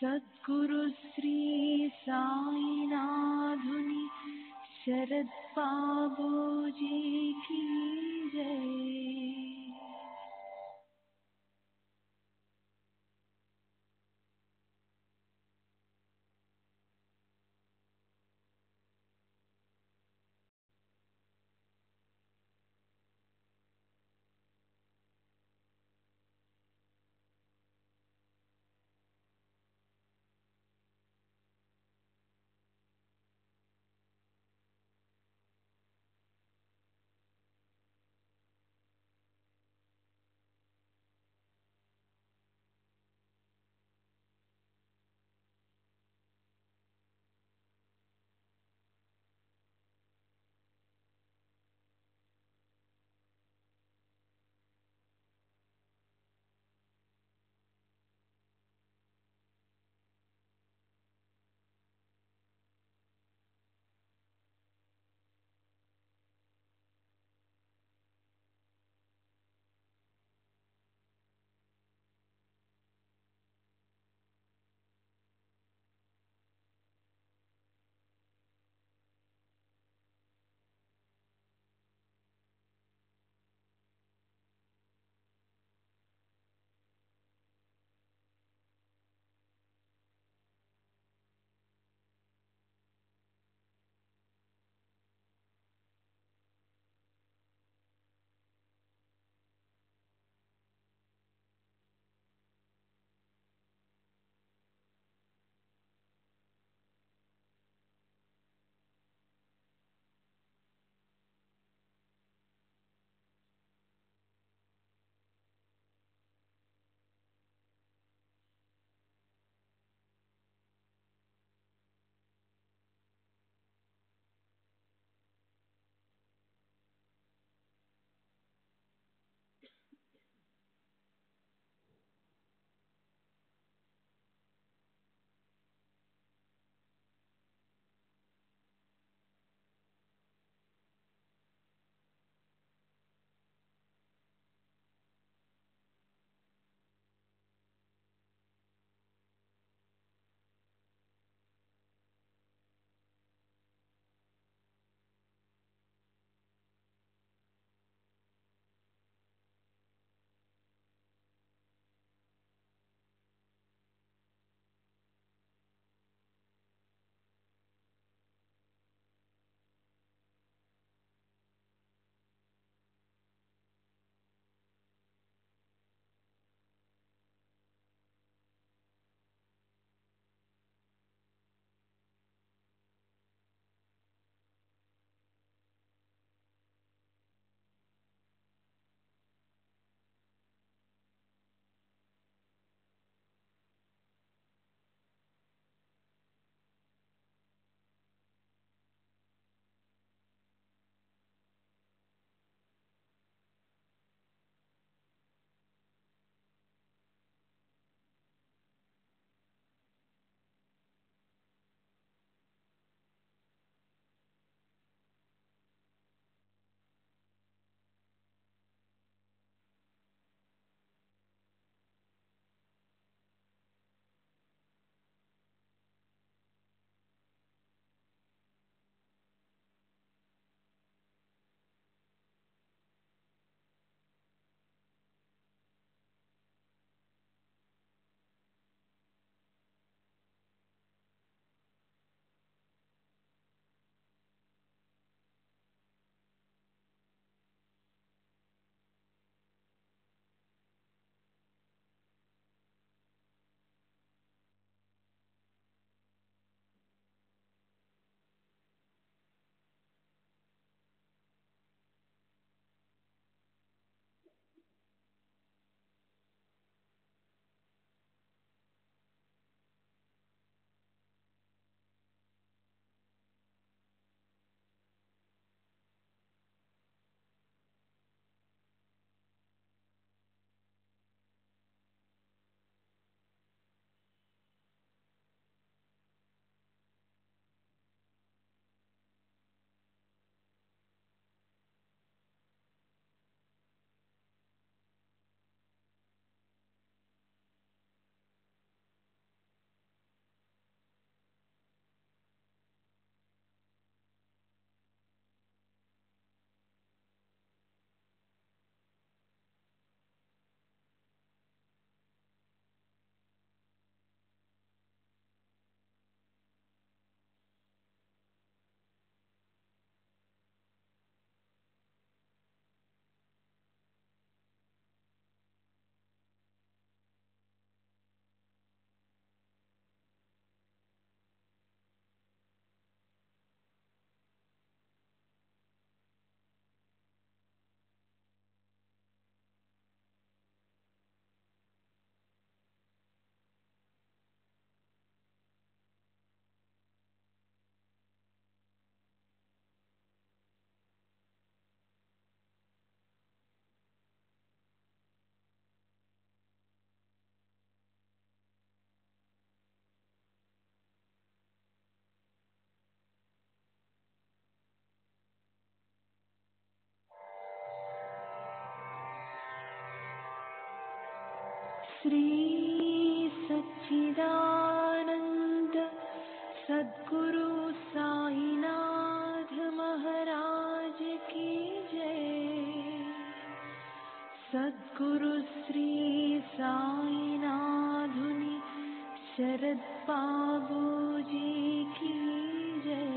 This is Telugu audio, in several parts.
सद्गुरु श्री साईनाथुनि शरद बाबूजी की जय। श्री सच्चिदानंद सद्गुरु साईनाथ महाराज की जय। सद्गुरु श्री साईनाथुनि शरद बाबूजी की जय।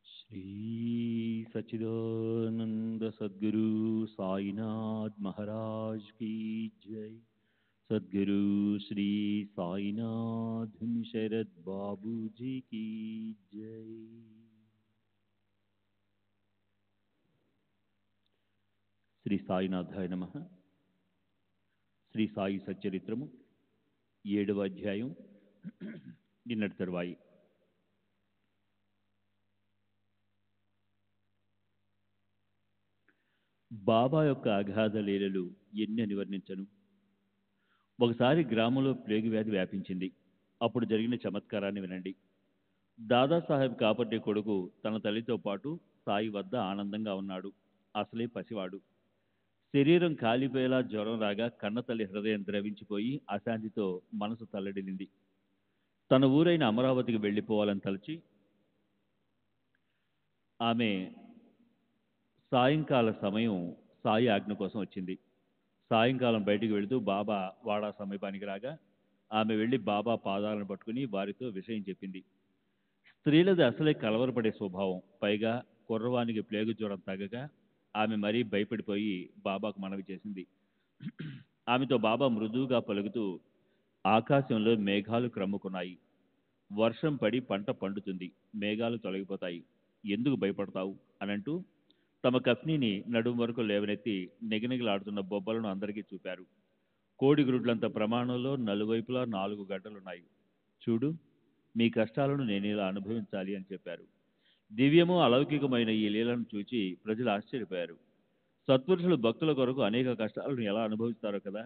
श्री सच्चिदानंद सद्गुरु साईनाथ महाराज की जय। सद्गुरु श्री साईनाथ शरद बाबू जी की जय। శ్రీ సాయినాథాయ నమః. శ్రీ సాయి సచ్చరిత్రము 7వ అధ్యాయం నిన్నటి తరువాయి. బాబా యొక్క అగాధ లీలలు ఎన్ని అని వర్ణించను. ఒకసారి గ్రామంలో ప్లేగు వ్యాధి వ్యాపించింది. అప్పుడు జరిగిన చమత్కారాన్ని వినండి. దాదాసాహెబ్ కాపర్డే కొడుకు తన తల్లితో పాటు సాయి వద్ద ఆనందంగా ఉన్నాడు. అసలే పసివాడు. శరీరం కాలిపోయేలా జ్వరం రాగా కన్నతల్లి హృదయం ద్రవించిపోయి అశాంతితో మనసు తల్లడిల్లింది. తన ఊరైన అమరావతికి వెళ్ళిపోవాలని తలచి ఆమె సాయంకాల సమయం సాయి ఆజ్ఞ కోసం వచ్చింది. సాయంకాలం బయటికి వెళుతూ బాబా వాడా సమీపానికి రాగా ఆమె వెళ్ళి బాబా పాదాలను పట్టుకుని వారితో విషయం చెప్పింది. స్త్రీలది అసలే కలవరపడే స్వభావం. పైగా కుర్రవానికి ప్లేగు జ్వరం తగ్గగా ఆమె మరీ భయపడిపోయి బాబాకు మనవి చేసింది. ఆమెతో బాబా మృదువుగా పలుకుతూ, ఆకాశంలో మేఘాలు క్రమ్ముకున్నాయి. వర్షం పడి పంట పండుతుంది. మేఘాలు తొలగిపోతాయి. ఎందుకు భయపడతావు అనంటూ తమ కఫ్నీని నడుము వరకు లేవనెత్తి నిగనిగలాడుతున్న బొబ్బలను అందరికీ చూపారు. కోడి గ్రుడ్లంత ప్రమాణంలో నలువైపులా 4 గడ్డలున్నాయి. చూడు, మీ కష్టాలను నేను ఇలా అనుభవించాలి అని చెప్పారు. దివ్యము అలౌకికమైన ఈ లీలను చూచి ప్రజలు ఆశ్చర్యపోయారు. సత్పురుషులు భక్తుల కొరకు అనేక కష్టాలను ఎలా అనుభవిస్తారో కదా.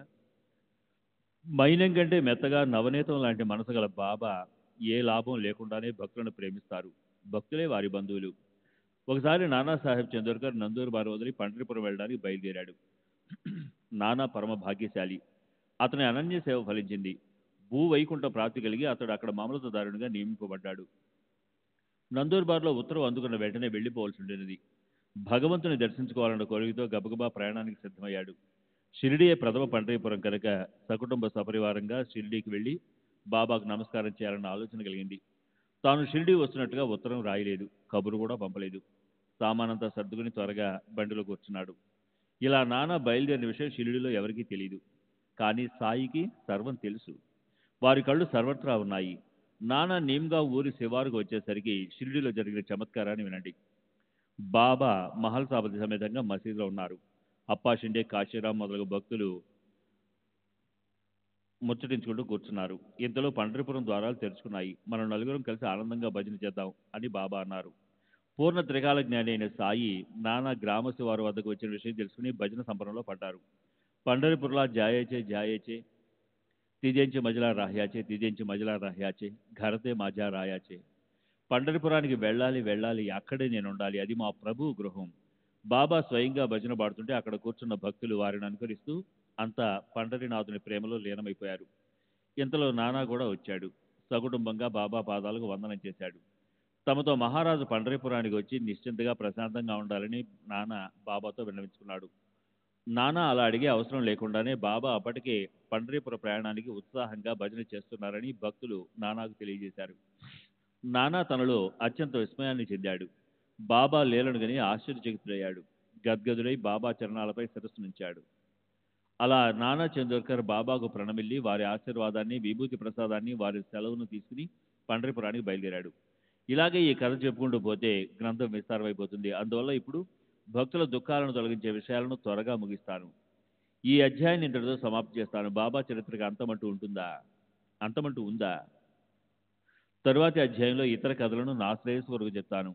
మైనం కంటే మెత్తగా నవనీతం లాంటి మనసు గల బాబా ఏ లాభం లేకుండానే భక్తులను ప్రేమిస్తారు. భక్తులే వారి బంధువులు. ఒకసారి నానాసాహెబ్ చందోర్కర్ నందూరు బార్ వదిలి పండరిపురం వెళ్ళడానికి బయలుదేరాడు. నానా పరమ భాగ్యశాలి. అతని అనన్య సేవ ఫలించింది. భూవైకుంఠ ప్రాప్తి కలిగి అతడు అక్కడ మామలతదారునిగా నియమింపబడ్డాడు. నందూర్ బార్లో ఉత్తరం అందుకున్న వెంటనే వెళ్లిపోవలసి ఉండేది. భగవంతుని దర్శించుకోవాలన్న కోరికతో గబగబా ప్రయాణానికి సిద్ధమయ్యాడు. షిరిడియే ప్రథమ పండరీపురం కనుక సకుటుంబ సపరివారంగా షిరిడీకి వెళ్లి బాబాకు నమస్కారం చేయాలన్న ఆలోచన కలిగింది. తాను షిరిడీ వస్తున్నట్టుగా ఉత్తరం రాయలేదు, కబురు కూడా పంపలేదు. సామానంతా సర్దుకుని త్వరగా బండిలో కూర్చున్నాడు. ఇలా నానా బయలుదేరిన విషయం షిరిడీలో ఎవరికీ తెలియదు. కానీ సాయికి సర్వం తెలుసు. వారి కళ్ళు సర్వత్రా ఉన్నాయి. నానా నీమ్గా ఊరి శివారుకు వచ్చేసరికి షిరిడీలో జరిగిన చమత్కారాన్ని వినండి. బాబా మహల్ సాబతి సమేతంగా మసీదులో ఉన్నారు. అప్పా షిండే, కాశీరాం మొదలగు భక్తులు ముచ్చటించుకుంటూ కూర్చున్నారు. ఇంతలో పండరిపురం ద్వారాలు తెరుచుకున్నాయి. మనం నలుగురం కలిసి ఆనందంగా భజన చేద్దాం అని బాబా అన్నారు. పూర్ణ త్రికాల జ్ఞాని అయిన సాయి నానా గ్రామ శివారు వద్దకు వచ్చిన విషయం తెలుసుకుని భజన సంబరంలో పడ్డారు. పండరిపురలా జాయేచే జాయేచే, తిజేంచి మజిలా రాహ్యాచే, తిజేంచి మజిలా రాహ్యాచే, ఘరతే మాజా రాయాచే. పండరిపురానికి వెళ్ళాలి వెళ్ళాలి, అక్కడే నేను ఉండాలి, అది మా ప్రభు గృహం. బాబా స్వయంగా భజన పాడుతుంటే అక్కడ కూర్చున్న భక్తులు వారిని అనుకరిస్తూ అంతా పండరినాథుని ప్రేమలో లీనమైపోయారు. ఇంతలో నానా కూడా వచ్చాడు. సకుటుంబంగా బాబా పాదాలకు వందనం చేశాడు. తమతో మహారాజు పండరిపురానికి వచ్చి నిశ్చింతగా ప్రశాంతంగా ఉండాలని నానా బాబాతో విన్నవించుకున్నాడు. నానా అలా అడిగే అవసరం లేకుండానే బాబా అప్పటికే పండరీపుర ప్రయాణానికి ఉత్సాహంగా భజన చేస్తున్నారని భక్తులు నానాకు తెలియజేశారు. నానా తనలో అత్యంత విస్మయాన్ని చెందాడు. బాబా లీలను గని ఆశ్చర్యచకితుడయ్యాడు. గద్గదుడై బాబా చరణాలపై శిరస్సు నుంచాడు. అలా నానా చందోర్కర్ బాబాకు ప్రణమిల్లి వారి ఆశీర్వాదాన్ని, విభూతి ప్రసాదాన్ని, వారి సెలవును తీసుకుని పండరిపురానికి బయలుదేరాడు. ఇలాగే ఈ కథ చెప్పుకుంటూ పోతే గ్రంథం విస్తారమైపోతుంది. అందువల్ల ఇప్పుడు భక్తుల దుఃఖాలను తొలగించే విషయాలను త్వరగా ముగిస్తాను. ఈ అధ్యాయాన్ని ఇంతటితో సమాప్తి చేస్తాను. బాబా చరిత్రకు అంతమంటూ ఉందా? తరువాతి అధ్యాయంలో ఇతర కథలను నా శ్రేయస్సు కొరకు చెప్తాను.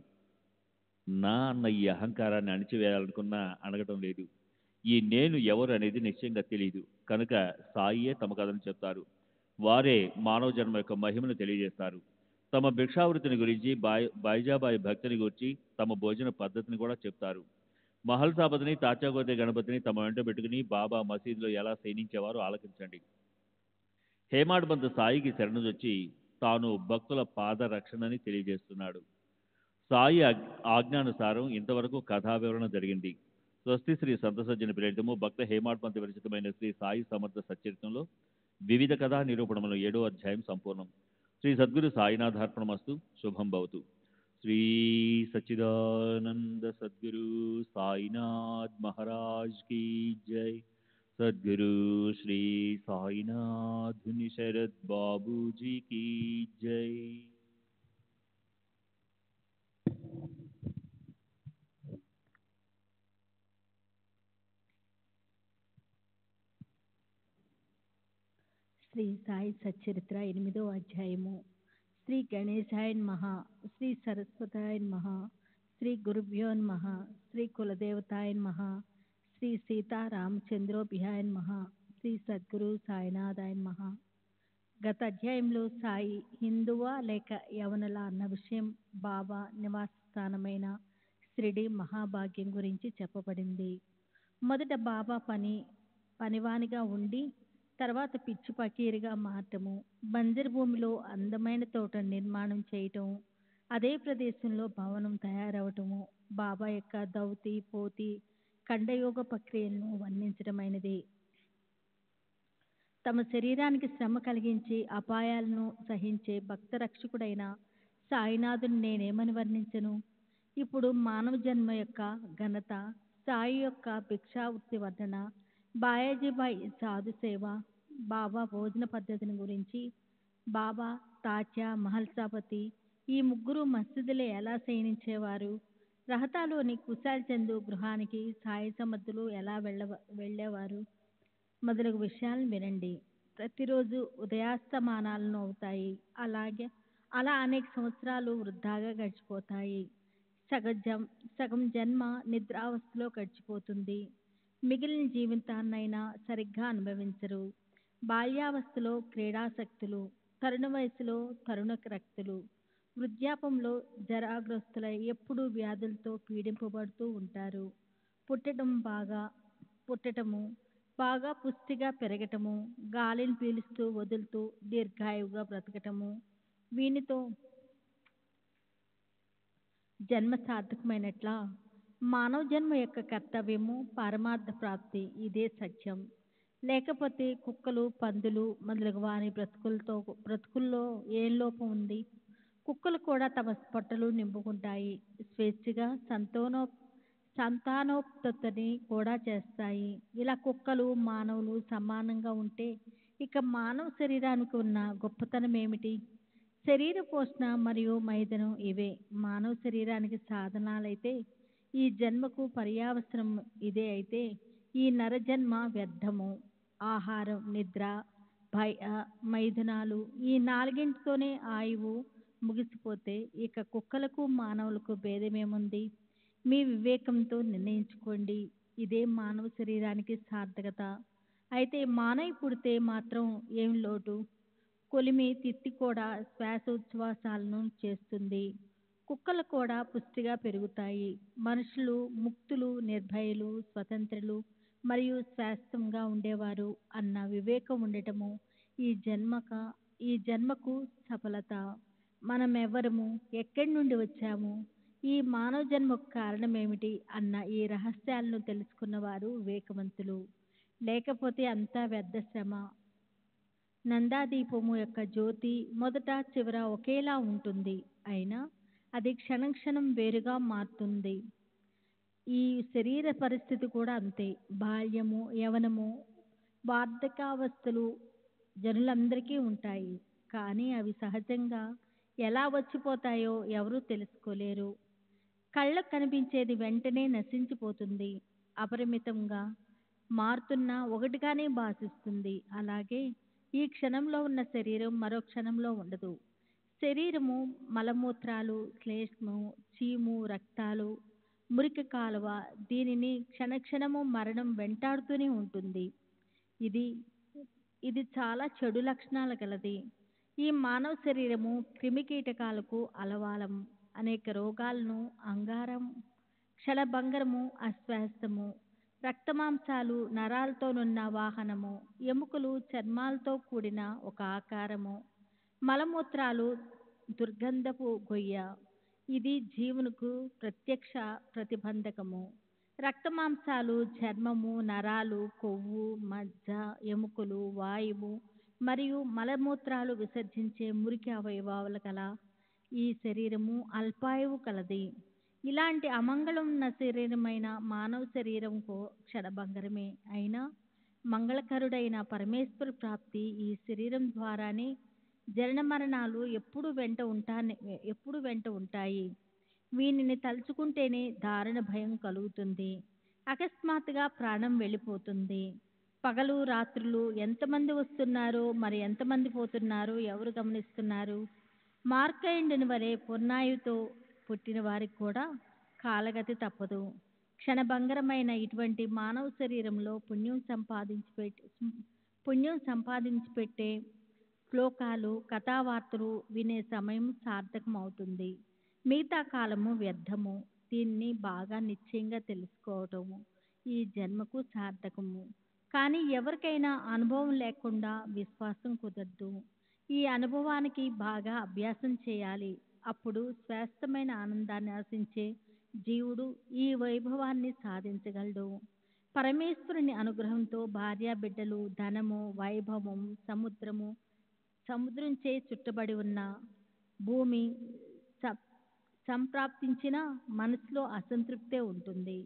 నా అన్న ఈ అహంకారాన్ని అణిచివేయాలనుకున్నా అడగటం లేదు. ఈ నేను ఎవరు అనేది నిశ్చయంగా తెలియదు కనుక సాయియే తమ కథను చెప్తారు. వారే మానవ జన్మ యొక్క మహిమను తెలియజేస్తారు. తమ భిక్షావృతిని గురించి, బైజాబాయి భక్తిని గురించి, తమ భోజన పద్ధతిని కూడా చెప్తారు. మహల్ సాబతిని, తాచాగోతే గణపతిని తమ వెంట పెట్టుకుని బాబా మసీదులో ఎలా శయనించేవారో ఆలకించండి. హేమాడ్బంత్ సాయికి శరణుజొచ్చి తాను భక్తుల పాద రక్షణని తెలియజేస్తున్నాడు. సాయి ఆజ్ఞానుసారం ఇంతవరకు కథా వివరణ జరిగింది. స్వస్తి శ్రీ సంతసజ్జన ప్రేరితము భక్త హేమాడ్బంత్ విరచితమైన శ్రీ సాయి సమర్థ సచ్చరిత్రంలో వివిధ కథా నిరూపణములు 7వ అధ్యాయం సంపూర్ణం. శ్రీ సద్గురు సాయినాథార్పణమస్తు. శుభం భవతు. శ్రీ సచ్చిదానంద సద్గురు సాయినాథ్ మహారాజ్ की जय. सद्गुरु श्री साईनाथ शरद बाबू जी की जय. శ్రీ సాయి సచ్చరిత్ర 8వ అధ్యాయము. శ్రీ గణేశాయ నమః, శ్రీ సరస్వతాయ నమః, శ్రీ గురుభ్యో నమః, శ్రీ కులదేవతాయ నమః, శ్రీ సీతారామచంద్రోభ్యాయ నమః, శ్రీ సద్గురు సాయినాథాయ నమః. గత అధ్యాయంలో సాయి హిందువా లేక యవనల అన్న విషయం, బాబా నివాస స్థానమైన షిరిడి మహాభాగ్యం గురించి చెప్పబడింది. మొదట బాబా పనివానిగా ఉండి తర్వాత పిచ్చి పకీరుగా మారటము, బంజరు భూమిలో అందమైన తోట నిర్మాణం చేయటం, అదే ప్రదేశంలో భవనం తయారవటము, బాబా యొక్క దౌతి పోతి ఖండయోగ ప్రక్రియలను వర్ణించడమైనది. తమ శరీరానికి శ్రమ కలిగించి అపాయాలను సహించే భక్త రక్షకుడైన సాయినాథుని నేనేమని వర్ణించను? ఇప్పుడు మానవ జన్మ యొక్క ఘనత సాయి యొక్క భిక్షావృత్తి వర్ణన, బాయాజీబాయి సాధు సేవ, బాబా భోజన పద్ధతిని గురించి, బాబా, తాత్యా, మహల్సాపతి ఈ ముగ్గురు మసీదులో ఎలా శయనించేవారు, రహతాలోని కుశాల్ చందు గృహానికి సాయి సమర్థులు ఎలా వెళ్ళేవారు మొదలగు విషయాలను వినండి. ప్రతిరోజు ఉదయాస్తమానాలను అవుతాయి. అలా అనేక సంవత్సరాలు వృద్ధాగా గడిచిపోతాయి. సగజం సగం జన్మ నిద్రావస్థలో గడిచిపోతుంది. మిగిలిన జీవితాన్నైనా సరిగ్గా అనుభవించరు. బాల్యావస్థలో క్రీడాసక్తులు, తరుణ వయసులో తరుణ రక్తులు, వృద్ధాపంలో జరాగ్రస్తులై ఎప్పుడూ వ్యాధులతో పీడింపబడుతూ ఉంటారు. పుట్టటము బాగా పుష్టిగా పెరగటము, గాలిని పీలుస్తూ వదులుతూ దీర్ఘాయువుగా బ్రతకటము, వీనితో జన్మ సార్థకమైనట్లా? మానవ జన్మ యొక్క కర్తవ్యము పరమార్థ ప్రాప్తి, ఇదే సత్యం. లేకపోతే కుక్కలు, పందులు మొదలగు వారి బ్రతుకుల్లో ఏం లోపం ఉంది? కుక్కలు కూడా తమ పొట్టలు నింపుకుంటాయి, స్వేచ్ఛగా సంతానోత్పత్తిని కూడా చేస్తాయి. ఇలా కుక్కలు మానవులు సమానంగా ఉంటే ఇక మానవ శరీరానికి ఉన్న గొప్పతనం ఏమిటి? శరీర పోషణ మరియు మైదనం ఇవే మానవ శరీరానికి సాధనాలైతే, ఈ జన్మకు పర్యావసరం ఇదే అయితే ఈ నరజన్మ వ్యర్థము. ఆహారం, నిద్ర, మైథునాలు ఈ నాలుగింటితోనే ఆయువు ముగిసిపోతే ఇక కుక్కలకు మానవులకు భేదమేముంది? మీ వివేకంతో నిర్ణయించుకోండి. ఇదే మానవ శరీరానికి సార్థకత. అయితే మానవి పుడితే మాత్రం ఏం లోటు? కొలిమి తిత్తి కూడా శ్వాసోచ్ఛ్వాసాలను చేస్తుంది. కుక్కలు కూడా పుష్టిగా పెరుగుతాయి. మనుషులు ముక్తులు, నిర్భయులు, స్వతంత్రులు మరియు శాశ్వతంగా ఉండేవారు అన్న వివేకం ఉండటము ఈ జన్మకు సఫలత. మనమెవరము, ఎక్కడి నుండి వచ్చాము, ఈ మానవ జన్మకు కారణమేమిటి అన్న ఈ రహస్యాలను తెలుసుకున్నవారు వివేకవంతులు. లేకపోతే అంతా వ్యర్థ శ్రమ. నందాదీపము యొక్క జ్యోతి మొదట చివర ఒకేలా ఉంటుంది, అయినా అది క్షణం క్షణం వేరుగా మారుతుంది. ఈ శరీర పరిస్థితి కూడా అంతే. బాల్యము, యవనము, వార్ధకావస్థలు జనులందరికీ ఉంటాయి. కానీ అవి సహజంగా ఎలా వచ్చిపోతాయో ఎవరూ తెలుసుకోలేరు. కళ్ళకు కనిపించేది వెంటనే నశించిపోతుంది, అపరిమితంగా మారుతున్న ఒకటిగానే భాషిస్తుంది. అలాగే ఈ క్షణంలో ఉన్న శరీరం మరో క్షణంలో ఉండదు. శరీరము మలమూత్రాలు, శ్లేష్మము, చీము, రక్తాలు, మురికి కాలువ, దీనిని క్షణక్షణము మరణం వెంటాడుతూనే ఉంటుంది. ఇది చాలా చెడు లక్షణాలు గలది. ఈ మానవ శరీరము క్రిమికీటకాలకు అలవాలం. అనేక రోగాలను, అంగారం, క్షణభంగరము, అస్వాస్థము, రక్తమాంసాలు, నరాలతోనున్న వాహనము, ఎముకలు, చర్మాలతో కూడిన ఒక ఆకారము, మలమూత్రాలు, దుర్గంధపు గొయ్య, ఇది జీవునకు ప్రత్యక్ష ప్రతిబంధకము. రక్తమాంసాలు, చర్మము, నరాలు, కొవ్వు, మజ్జ, ఎముకలు, వాయువు మరియు మలమూత్రాలు విసర్జించే మురికి అవయవాలు గల ఈ శరీరము అల్పాయువు కలది. ఇలాంటి అమంగళం ఉన్న శరీరమైన మానవ శరీరం క్షణభంగరమే. అయినా మంగళకరుడైన పరమేశ్వర ప్రాప్తి ఈ శరీరం ద్వారానే. జనన మరణాలు ఎప్పుడు వెంట ఉంటాయి. వీనిని తలుచుకుంటేనే దారుణ భయం కలుగుతుంది. అకస్మాత్తుగా ప్రాణం వెళ్ళిపోతుంది. పగలు రాత్రులు ఎంతమంది వస్తున్నారో మరి ఎంతమంది పోతున్నారో ఎవరు గమనిస్తున్నారు? మార్కండేయుని వలె పూర్ణాయువుతో పుట్టిన వారికి కూడా కాలగతి తప్పదు. క్షణభంగరమైన ఇటువంటి మానవ శరీరంలో పుణ్యం సంపాదించి పెట్టే శ్లోకాలు, కథావార్తలు వినే సమయం సార్థకం అవుతుంది. మిగతా కాలము వ్యర్థము. దీన్ని బాగా నిశ్చయంగా తెలుసుకోవటము ఈ జన్మకు సార్థకము. కానీ ఎవరికైనా అనుభవం లేకుండా విశ్వాసం కుదరదు. ఈ అనుభవానికి బాగా అభ్యాసం చేయాలి. అప్పుడు శ్రేష్టమైన ఆనందాన్ని ఆశించే జీవుడు ఈ వైభవాన్ని సాధించగలడు. పరమేశ్వరుని అనుగ్రహంతో భార్యాబిడ్డలు, ధనము, వైభవం, సముద్రంచే చుట్టబడి ఉన్న భూమి సంప్రాప్తించిన మనసులో అసంతృప్తే ఉంటుంది.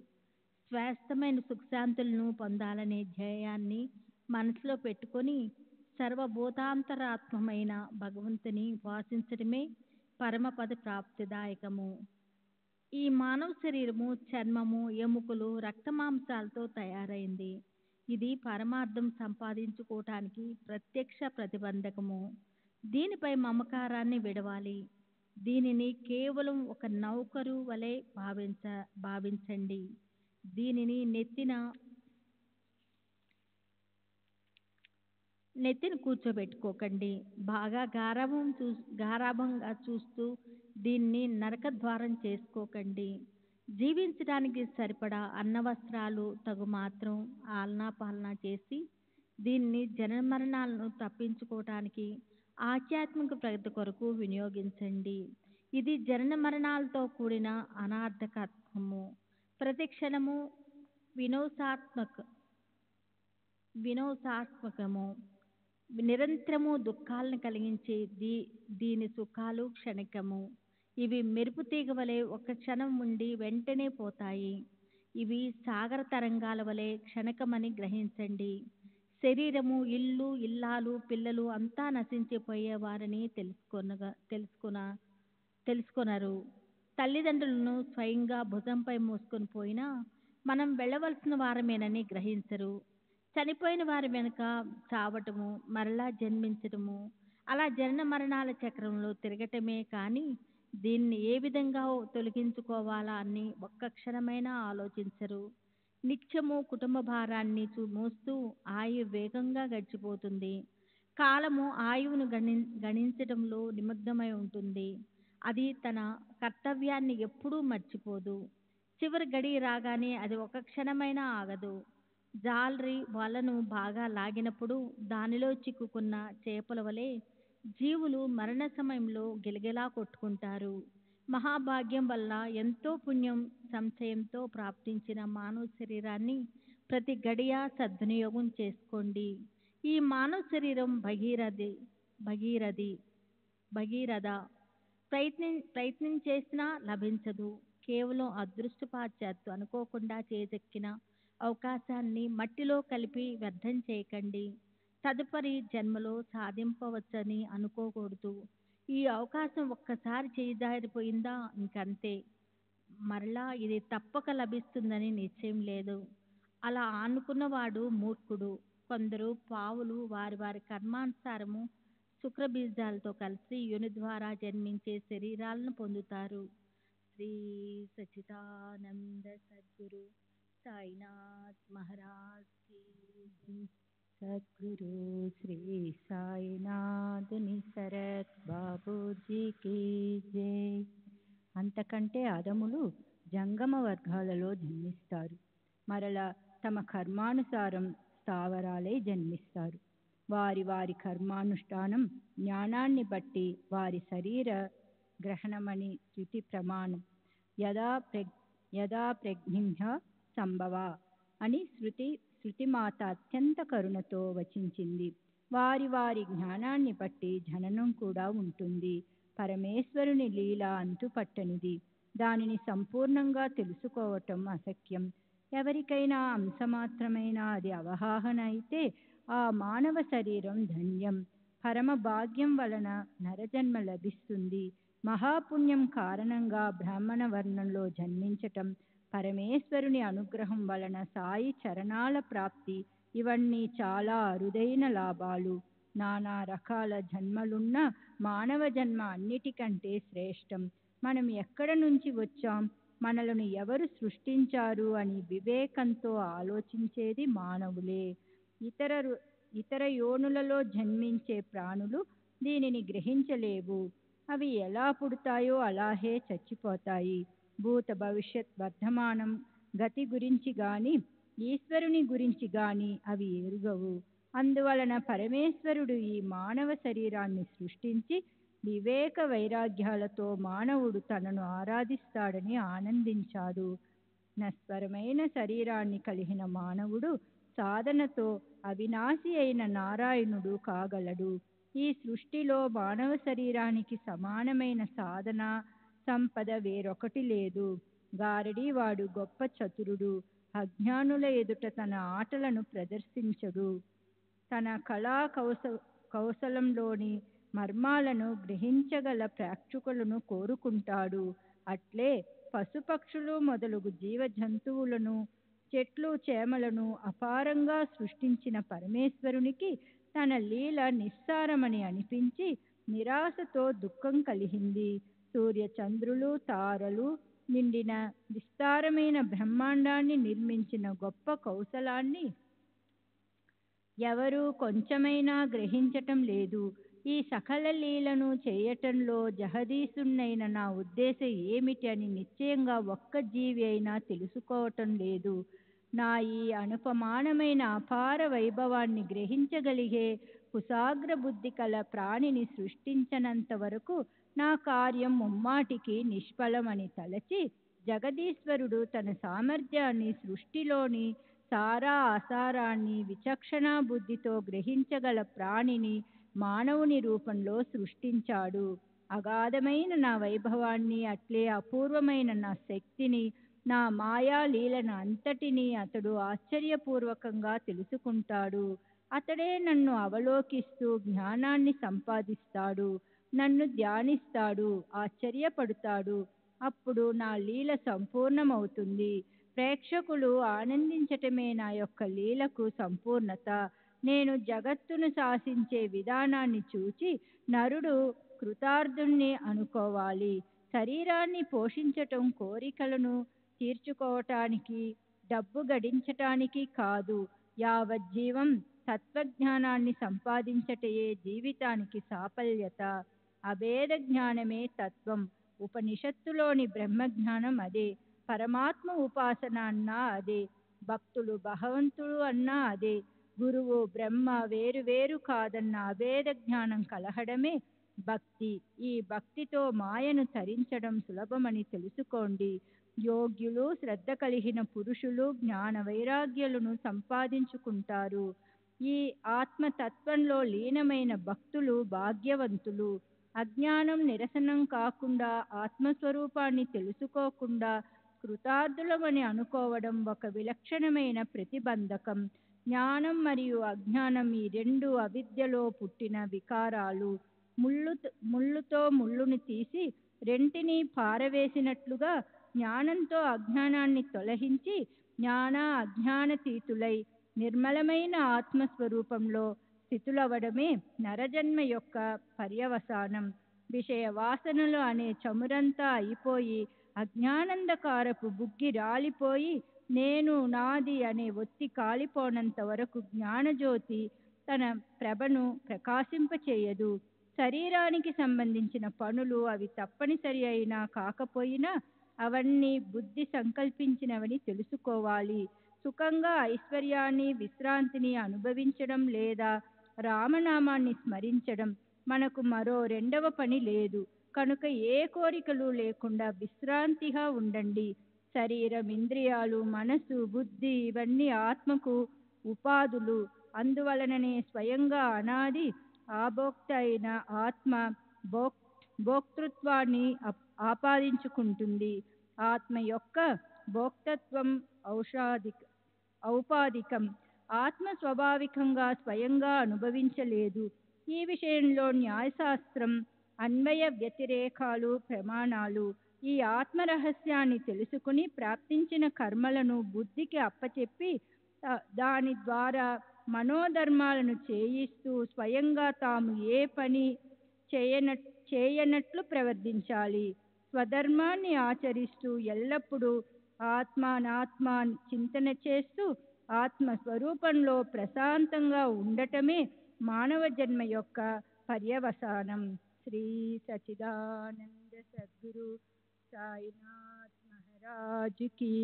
శ్వాస్తమైన సుఖశాంతులను పొందాలనే ధ్యేయాన్ని మనసులో పెట్టుకొని సర్వభూతాంతరాత్మమైన భగవంతుని ఉపాసించడమే పరమపద ప్రాప్తిదాయకము. ఈ మానవ శరీరము చర్మము ఎముకలు రక్తమాంసాలతో తయారైంది. ఇది పరమార్థం సంపాదించుకోవటానికి ప్రత్యక్ష ప్రతిబంధకము. దీనిపై మమకారాన్ని విడవాలి. దీనిని కేవలం ఒక నౌకరు వలె భావించండి. దీనిని నెత్తిన కూర్చోబెట్టుకోకండి. బాగా గారాభంగా చూస్తూ దీన్ని నరకద్వారం చేసుకోకండి. జీవించడానికి సరిపడా అన్న వస్త్రాలు తగు మాత్రం ఆలనా పాలనా చేసి దీన్ని జనన మరణాలను తప్పించుకోవటానికి ఆధ్యాత్మిక ప్రగతి కొరకు వినియోగించండి. ఇది జనన మరణాలతో కూడిన అనార్థకత్వము. ప్రతి క్షణము వినోదాత్మకము. నిరంతరము దుఃఖాలను కలిగించే దీని సుఖాలు క్షణికము. ఇవి మెరుపు తీగ వలె ఒక క్షణం ఉండి వెంటనే పోతాయి. ఇవి సాగర తరంగాల వలె క్షణికమని గ్రహించండి. శరీరము, ఇల్లు, ఇల్లాలు, పిల్లలు అంతా నశించిపోయేవారని తెలుసుకొనరు. తల్లిదండ్రులను స్వయంగా భుజంపై మోసుకొని పోయినా మనం వెళ్ళవలసిన వారమేనని గ్రహించరు. చనిపోయిన వారి వెనుక చావటము, మరలా జన్మించటము, అలా జనన మరణాల చక్రంలో తిరగటమే కానీ దీన్ని ఏ విధంగా తొలగించుకోవాలా అని ఒక్క క్షణమైనా ఆలోచించరు. నిత్యము కుటుంబ భారాన్ని మోస్తూ ఆయువు వేగంగా గడిచిపోతుంది. కాలము ఆయువును గణించటంలో నిమగ్నమై ఉంటుంది. అది తన కర్తవ్యాన్ని ఎప్పుడూ మర్చిపోదు. చివరి గడి రాగానే అది ఒక క్షణమైనా ఆగదు. జాలరి వలను బాగా లాగినప్పుడు దానిలో చిక్కుకున్న చేపల వలె జీవులు మరణ సమయంలో గిలగిలా కొట్టుకుంటారు. మహాభాగ్యం వల్ల ఎంతో పుణ్యం సంచయంతో ప్రాప్తించిన మానవ శరీరాన్ని ప్రతి గడియ సద్వినియోగం చేసుకోండి. ఈ మానవ శరీరం భగీరథ ప్రయత్నం చేసినా లభించదు. కేవలం అదృష్టపాశ్చాత్తు అనుకోకుండా చేజెక్కిన అవకాశాన్ని మట్టిలో కలిపి వ్యర్థం చేయకండి. తదుపరి జన్మలో సాధింపవచ్చని అనుకోకూడదు. ఈ అవకాశం ఒక్కసారి చేజారిపోయిందా ఇంకంతే. మరలా ఇది తప్పక లభిస్తుందని నిశ్చయం లేదు. అలా అనుకున్నవాడు మూర్ఖుడు. కొందరు పావులు వారి వారి కర్మానుసారము శుక్రబీజాలతో కలిసి యోని ద్వారా జన్మించే శరీరాలను పొందుతారు. శ్రీ సచ్చిదానంద సద్గురు సాయినాథ్ మహారాజ్ కి జై. సద్గురు శ్రీ సాయినాథుని శరత్ బాబూజీకి జై. అంతకంటే అదములు జంగమ వర్గాలలో జన్మిస్తారు. మరల తమ కర్మానుసారం స్థావరాలై జన్మిస్తారు. వారి వారి కర్మానుష్ఠానం జ్ఞానాన్ని బట్టి వారి శరీర గ్రహణమని శృతి ప్రమాణం. యదా ప్రజ్ఞింహ సంభవ అని శృతిమాత అత్యంత కరుణతో వచించింది. వారి వారి జ్ఞానాన్ని బట్టి జననం కూడా ఉంటుంది. పరమేశ్వరుని లీల అంతుపట్టనిది. దానిని సంపూర్ణంగా తెలుసుకోవటం అశక్యం. ఎవరికైనా అంశమాత్రమైన అది అవగాహన అయితే ఆ మానవ శరీరం ధన్యం. పరమ భాగ్యం వలన నరజన్మ లభిస్తుంది. మహాపుణ్యం కారణంగా బ్రాహ్మణ వర్ణంలో జన్మించటం, పరమేశ్వరుని అనుగ్రహం వలన సాయి చరణాల ప్రాప్తి, ఇవన్నీ చాలా అరుదైన లాభాలు. నానా రకాల జన్మలున్న మానవ జన్మ అన్నిటికంటే శ్రేష్టం. మనం ఎక్కడ నుంచి వచ్చాం, మనలను ఎవరు సృష్టించారు అని వివేకంతో ఆలోచించేది మానవులే. ఇతర యోనులలో జన్మించే ప్రాణులు దీనిని గ్రహించలేవు. అవి ఎలా పుడతాయో అలాగే చచ్చిపోతాయి. భూత భవిష్యత్ వర్ధమానం గతి గురించి గాని ఈశ్వరుని గురించి గాని అవి ఎరుగవు. అందువలన పరమేశ్వరుడు ఈ మానవ శరీరాన్ని సృష్టించి వివేక వైరాగ్యాలతో మానవుడు తనను ఆరాధిస్తాడని ఆనందించాడు. నశ్వరమైన శరీరాన్ని కలిగిన మానవుడు సాధనతో అవినాశి అయిన నారాయణుడు కాగలడు. ఈ సృష్టిలో మానవ శరీరానికి సమానమైన సాధన సంపద వేరొకటి లేదు. గారడీ వాడు గొప్ప చతురుడు. అజ్ఞానుల ఎదుట తన ఆటలను ప్రదర్శించడు. తన కౌశలంలోని మర్మాలను గ్రహించగల ప్రేక్షకులను కోరుకుంటాడు. అట్లే పశుపక్షులు మొదలగు జీవ జంతువులను, చెట్లు చేమలను అపారంగా సృష్టించిన పరమేశ్వరునికి తన లీల నిస్సారమని అనిపించి నిరాశతో దుఃఖం కలిగింది. సూర్య చంద్రులు తారలు నిండిన విస్తారమైన బ్రహ్మాండాన్ని నిర్మించిన గొప్ప కౌశలాన్ని ఎవరూ కొంచెమైనా గ్రహించటం లేదు. ఈ సకల లీలను చేయటంలో జగదీశుణ్ణైన నా ఉద్దేశం ఏమిటి అని నిశ్చయంగా ఒక్క జీవి అయినా తెలుసుకోవటం లేదు. నా ఈ అనుపమానమైన అపార వైభవాన్ని గ్రహించగలిగే కుశాగ్ర బుద్ధి కల ప్రాణిని సృష్టించనంత వరకు నా కార్యం ముమ్మాటికి నిష్ఫలమని తలచి జగదీశ్వరుడు తన సామర్థ్యాన్ని, సృష్టిలోని సారా ఆసారాన్ని విచక్షణా బుద్ధితో గ్రహించగల ప్రాణిని మానవుని రూపంలో సృష్టించాడు. అగాధమైన నా వైభవాన్ని, అట్లే అపూర్వమైన నా శక్తిని, నా మాయా లీలను అంతటినీ అతడు ఆశ్చర్యపూర్వకంగా తెలుసుకుంటాడు. అతడే నన్ను అవలోకిస్తూ జ్ఞానాన్ని సంపాదిస్తాడు, నన్ను ధ్యానిస్తాడు, ఆశ్చర్యపడతాడు. అప్పుడు నా లీల సంపూర్ణమవుతుంది. ప్రేక్షకులు ఆనందించటమే నా యొక్క లీలకు సంపూర్ణత. నేను జగత్తును శాసించే విధానాన్ని చూచి నరుడు కృతార్థుణ్ణి అనుకోవాలి. శరీరాన్ని పోషించటం కోరికలను తీర్చుకోవటానికి, డబ్బు గడించటానికి కాదు. యావజ్జీవం తత్వజ్ఞానాన్ని సంపాదించటయే జీవితానికి సాఫల్యత. అభేద జ్ఞానమే తత్వం. ఉపనిషత్తులోని బ్రహ్మజ్ఞానం అదే. పరమాత్మ ఉపాసన అన్నా అదే. భక్తులు భగవంతుడు అన్నా అదే. గురువు బ్రహ్మ వేరు వేరు కాదన్న అభేద జ్ఞానం కలగడమే భక్తి. ఈ భక్తితో మాయను తరించడం సులభమని తెలుసుకోండి. యోగ్యులు, శ్రద్ధ కలిగిన పురుషులు జ్ఞాన వైరాగ్యాలను సంపాదించుకుంటారు. ఈ ఆత్మతత్వంలో లీనమైన భక్తులు భాగ్యవంతులు. అజ్ఞానం నిరసనం కాకుండా, ఆత్మస్వరూపాన్ని తెలుసుకోకుండా కృతార్థులమని అనుకోవడం ఒక విలక్షణమైన ప్రతిబంధకం. జ్ఞానం మరియు అజ్ఞానం ఈ రెండు అవిద్యలో పుట్టిన వికారాలు. ముళ్ళుతో ముళ్ళుని తీసి రెంటిని పారవేసినట్లుగా జ్ఞానంతో అజ్ఞానాన్ని తొలగించి జ్ఞాన అజ్ఞానతీతులై నిర్మలమైన ఆత్మస్వరూపంలో స్థితులవడమే నరజన్మ యొక్క పర్యవసానం. విషయ వాసనలు అనే చమురంతా అయిపోయి అజ్ఞానందకారపు బుగ్గి రాలిపోయి నేను నాది అనే ఒత్తి కాలిపోనంత వరకు జ్ఞానజ్యోతి తన ప్రభను ప్రకాశింపచేయదు. శరీరానికి సంబంధించిన పనులు అవి తప్పనిసరి అయినా కాకపోయినా అవన్నీ బుద్ధి సంకల్పించినవని తెలుసుకోవాలి. సుఖంగా ఐశ్వర్యాన్ని, విశ్రాంతిని అనుభవించడం లేదా రామనామాన్ని స్మరించడం మనకు మరో రెండవ పని లేదు. కనుక ఏ కోరికలు లేకుండా విశ్రాంతిగా ఉండండి. శరీరం, ఇంద్రియాలు, మనసు, బుద్ధి ఇవన్నీ ఆత్మకు ఉపాధులు. అందువలననే స్వయంగా అనాది ఆభోక్త అయిన ఆత్మ భోక్తృత్వాన్ని ఆపాదించుకుంటుంది. ఆత్మ యొక్క భోక్తత్వం ఔపాధికం. ఆత్మ స్వాభావికంగా స్వయంగా అనుభవించలేదు. ఈ విషయంలో న్యాయశాస్త్రం, అన్వయ వ్యతిరేకాలు ప్రమాణాలు. ఈ ఆత్మరహస్యాన్ని తెలుసుకుని ప్రాప్తించిన కర్మలను బుద్ధికి అప్పచెప్పి దాని ద్వారా మనోధర్మాలను చేయిస్తూ స్వయంగా తాము ఏ పని చేయనట్లు ప్రవర్తించాలి. స్వధర్మాన్ని ఆచరిస్తూ ఎల్లప్పుడూ ఆత్మానాత్మ చింతన చేస్తూ ఆత్మస్వరూపంలో ప్రశాంతంగా ఉండటమే మానవ జన్మ యొక్క పర్యవసానం. శ్రీ సచిదానంద సద్గురు సాయినాథ్ మహారాజ్ की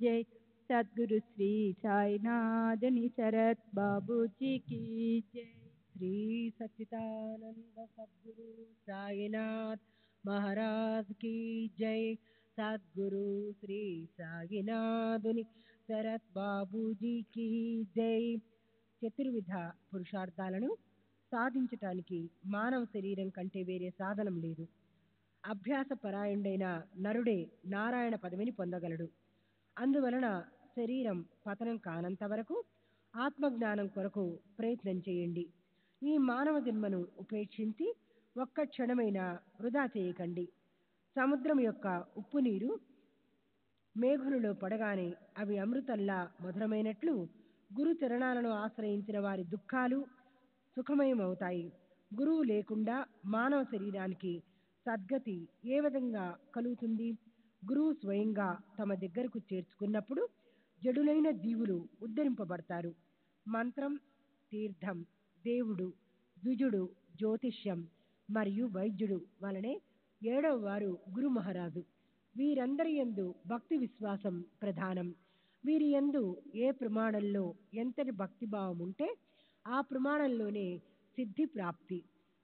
जय. सद्गुरु श्री साईनाथ निसरत बाबूजी की जय. श्री सच्चिदानंद सद्गुरु साईनाथ महाराज की जय. सद्गुरु श्री साईनाथ निसरत बाबूजी की जय. చతుర్విధ పురుషార్థాలను సాధించటానికి మానవ శరీరం కంటే వేరే సాధనం లేదు. అభ్యాస పరాయణుడైన నరుడే నారాయణ పదవిని పొందగలడు. అందువలన శరీరం పతనం కానంత వరకు ఆత్మజ్ఞానం కొరకు ప్రయత్నం చేయండి. ఈ మానవ జన్మను ఉపేక్షించి ఒక్క క్షణమైనా వృధా చేయకండి. సముద్రం యొక్క ఉప్పు నీరు మేఘులలో పడగానే అవి అమృతంలా మధురమైనట్లు గురు చరణాలను ఆశ్రయించిన వారి దుఃఖాలు సుఖమయమవుతాయి. గురువు లేకుండా మానవ శరీరానికి సద్గతి ఏ విధంగా కలుగుతుంది? గురువు స్వయంగా తమ దగ్గరకు చేర్చుకున్నప్పుడు జడులైన జీవులు ఉద్ధరింపబడతారు. మంత్రం, తీర్థం, దేవుడు, ద్విజుడు, జ్యోతిష్యం మరియు వైద్యుడు వలనే 7వ వారు గురు మహారాజు. వీరందరి యందు భక్తి విశ్వాసం ప్రధానం. వీరి యందు ఏ ప్రమాణంలో ఎంతటి భక్తిభావం ఉంటే ఆ ప్రమాణంలోనే సిద్ధి ప్రాప్తి.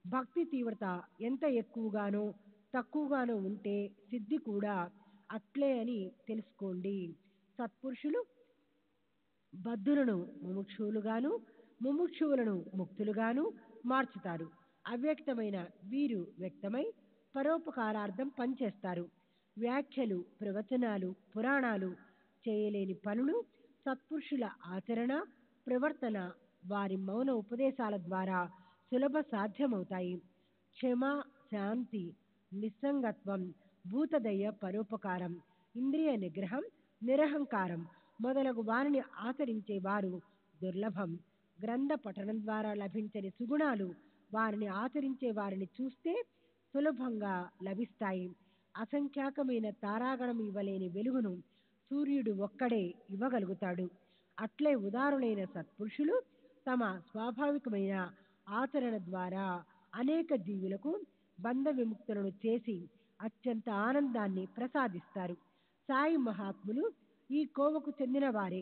భక్తి తీవ్రత ఎంత ఎక్కువగానో తక్కువగానో ఉంటే సిద్ధి కూడా అట్లే అని తెలుసుకోండి. సత్పురుషులు బద్ధులను ముముక్షువులుగాను, ముముక్షువులను ముక్తులుగాను మార్చుతారు. అవ్యక్తమైన వీరు వ్యక్తమై పరోపకారార్థం పనిచేస్తారు. వ్యాఖ్యలు, ప్రవచనాలు, పురాణాలు చేయలేని పనులు సత్పురుషుల ఆచరణ, ప్రవర్తన, వారి మౌన ఉపదేశాల ద్వారా సులభ సాధ్యమవుతాయి. క్షమ, శాంతి, నిస్సంగత్వం, భూతదయ, పరోపకారం, ఇంద్రియ నిగ్రహం, నిరహంకారం మొదలగు వారిని ఆచరించే వారు దుర్లభం. గ్రంథ పఠనం ద్వారా లభించని సుగుణాలు వారిని ఆచరించే వారిని చూస్తే సులభంగా లభిస్తాయి. అసంఖ్యాకమైన తారాగణం ఇవ్వలేని వెలుగును సూర్యుడు ఒక్కడే ఇవ్వగలుగుతాడు. అట్లే ఉదారులైన సత్పురుషులు తమ స్వాభావికమైన ఆచరణ ద్వారా అనేక జీవులకు బంధ విముక్తులను చేసి అత్యంత ఆనందాన్ని ప్రసాదిస్తారు. సాయి మహాత్ములు ఈ కోవకు చెందిన వారే.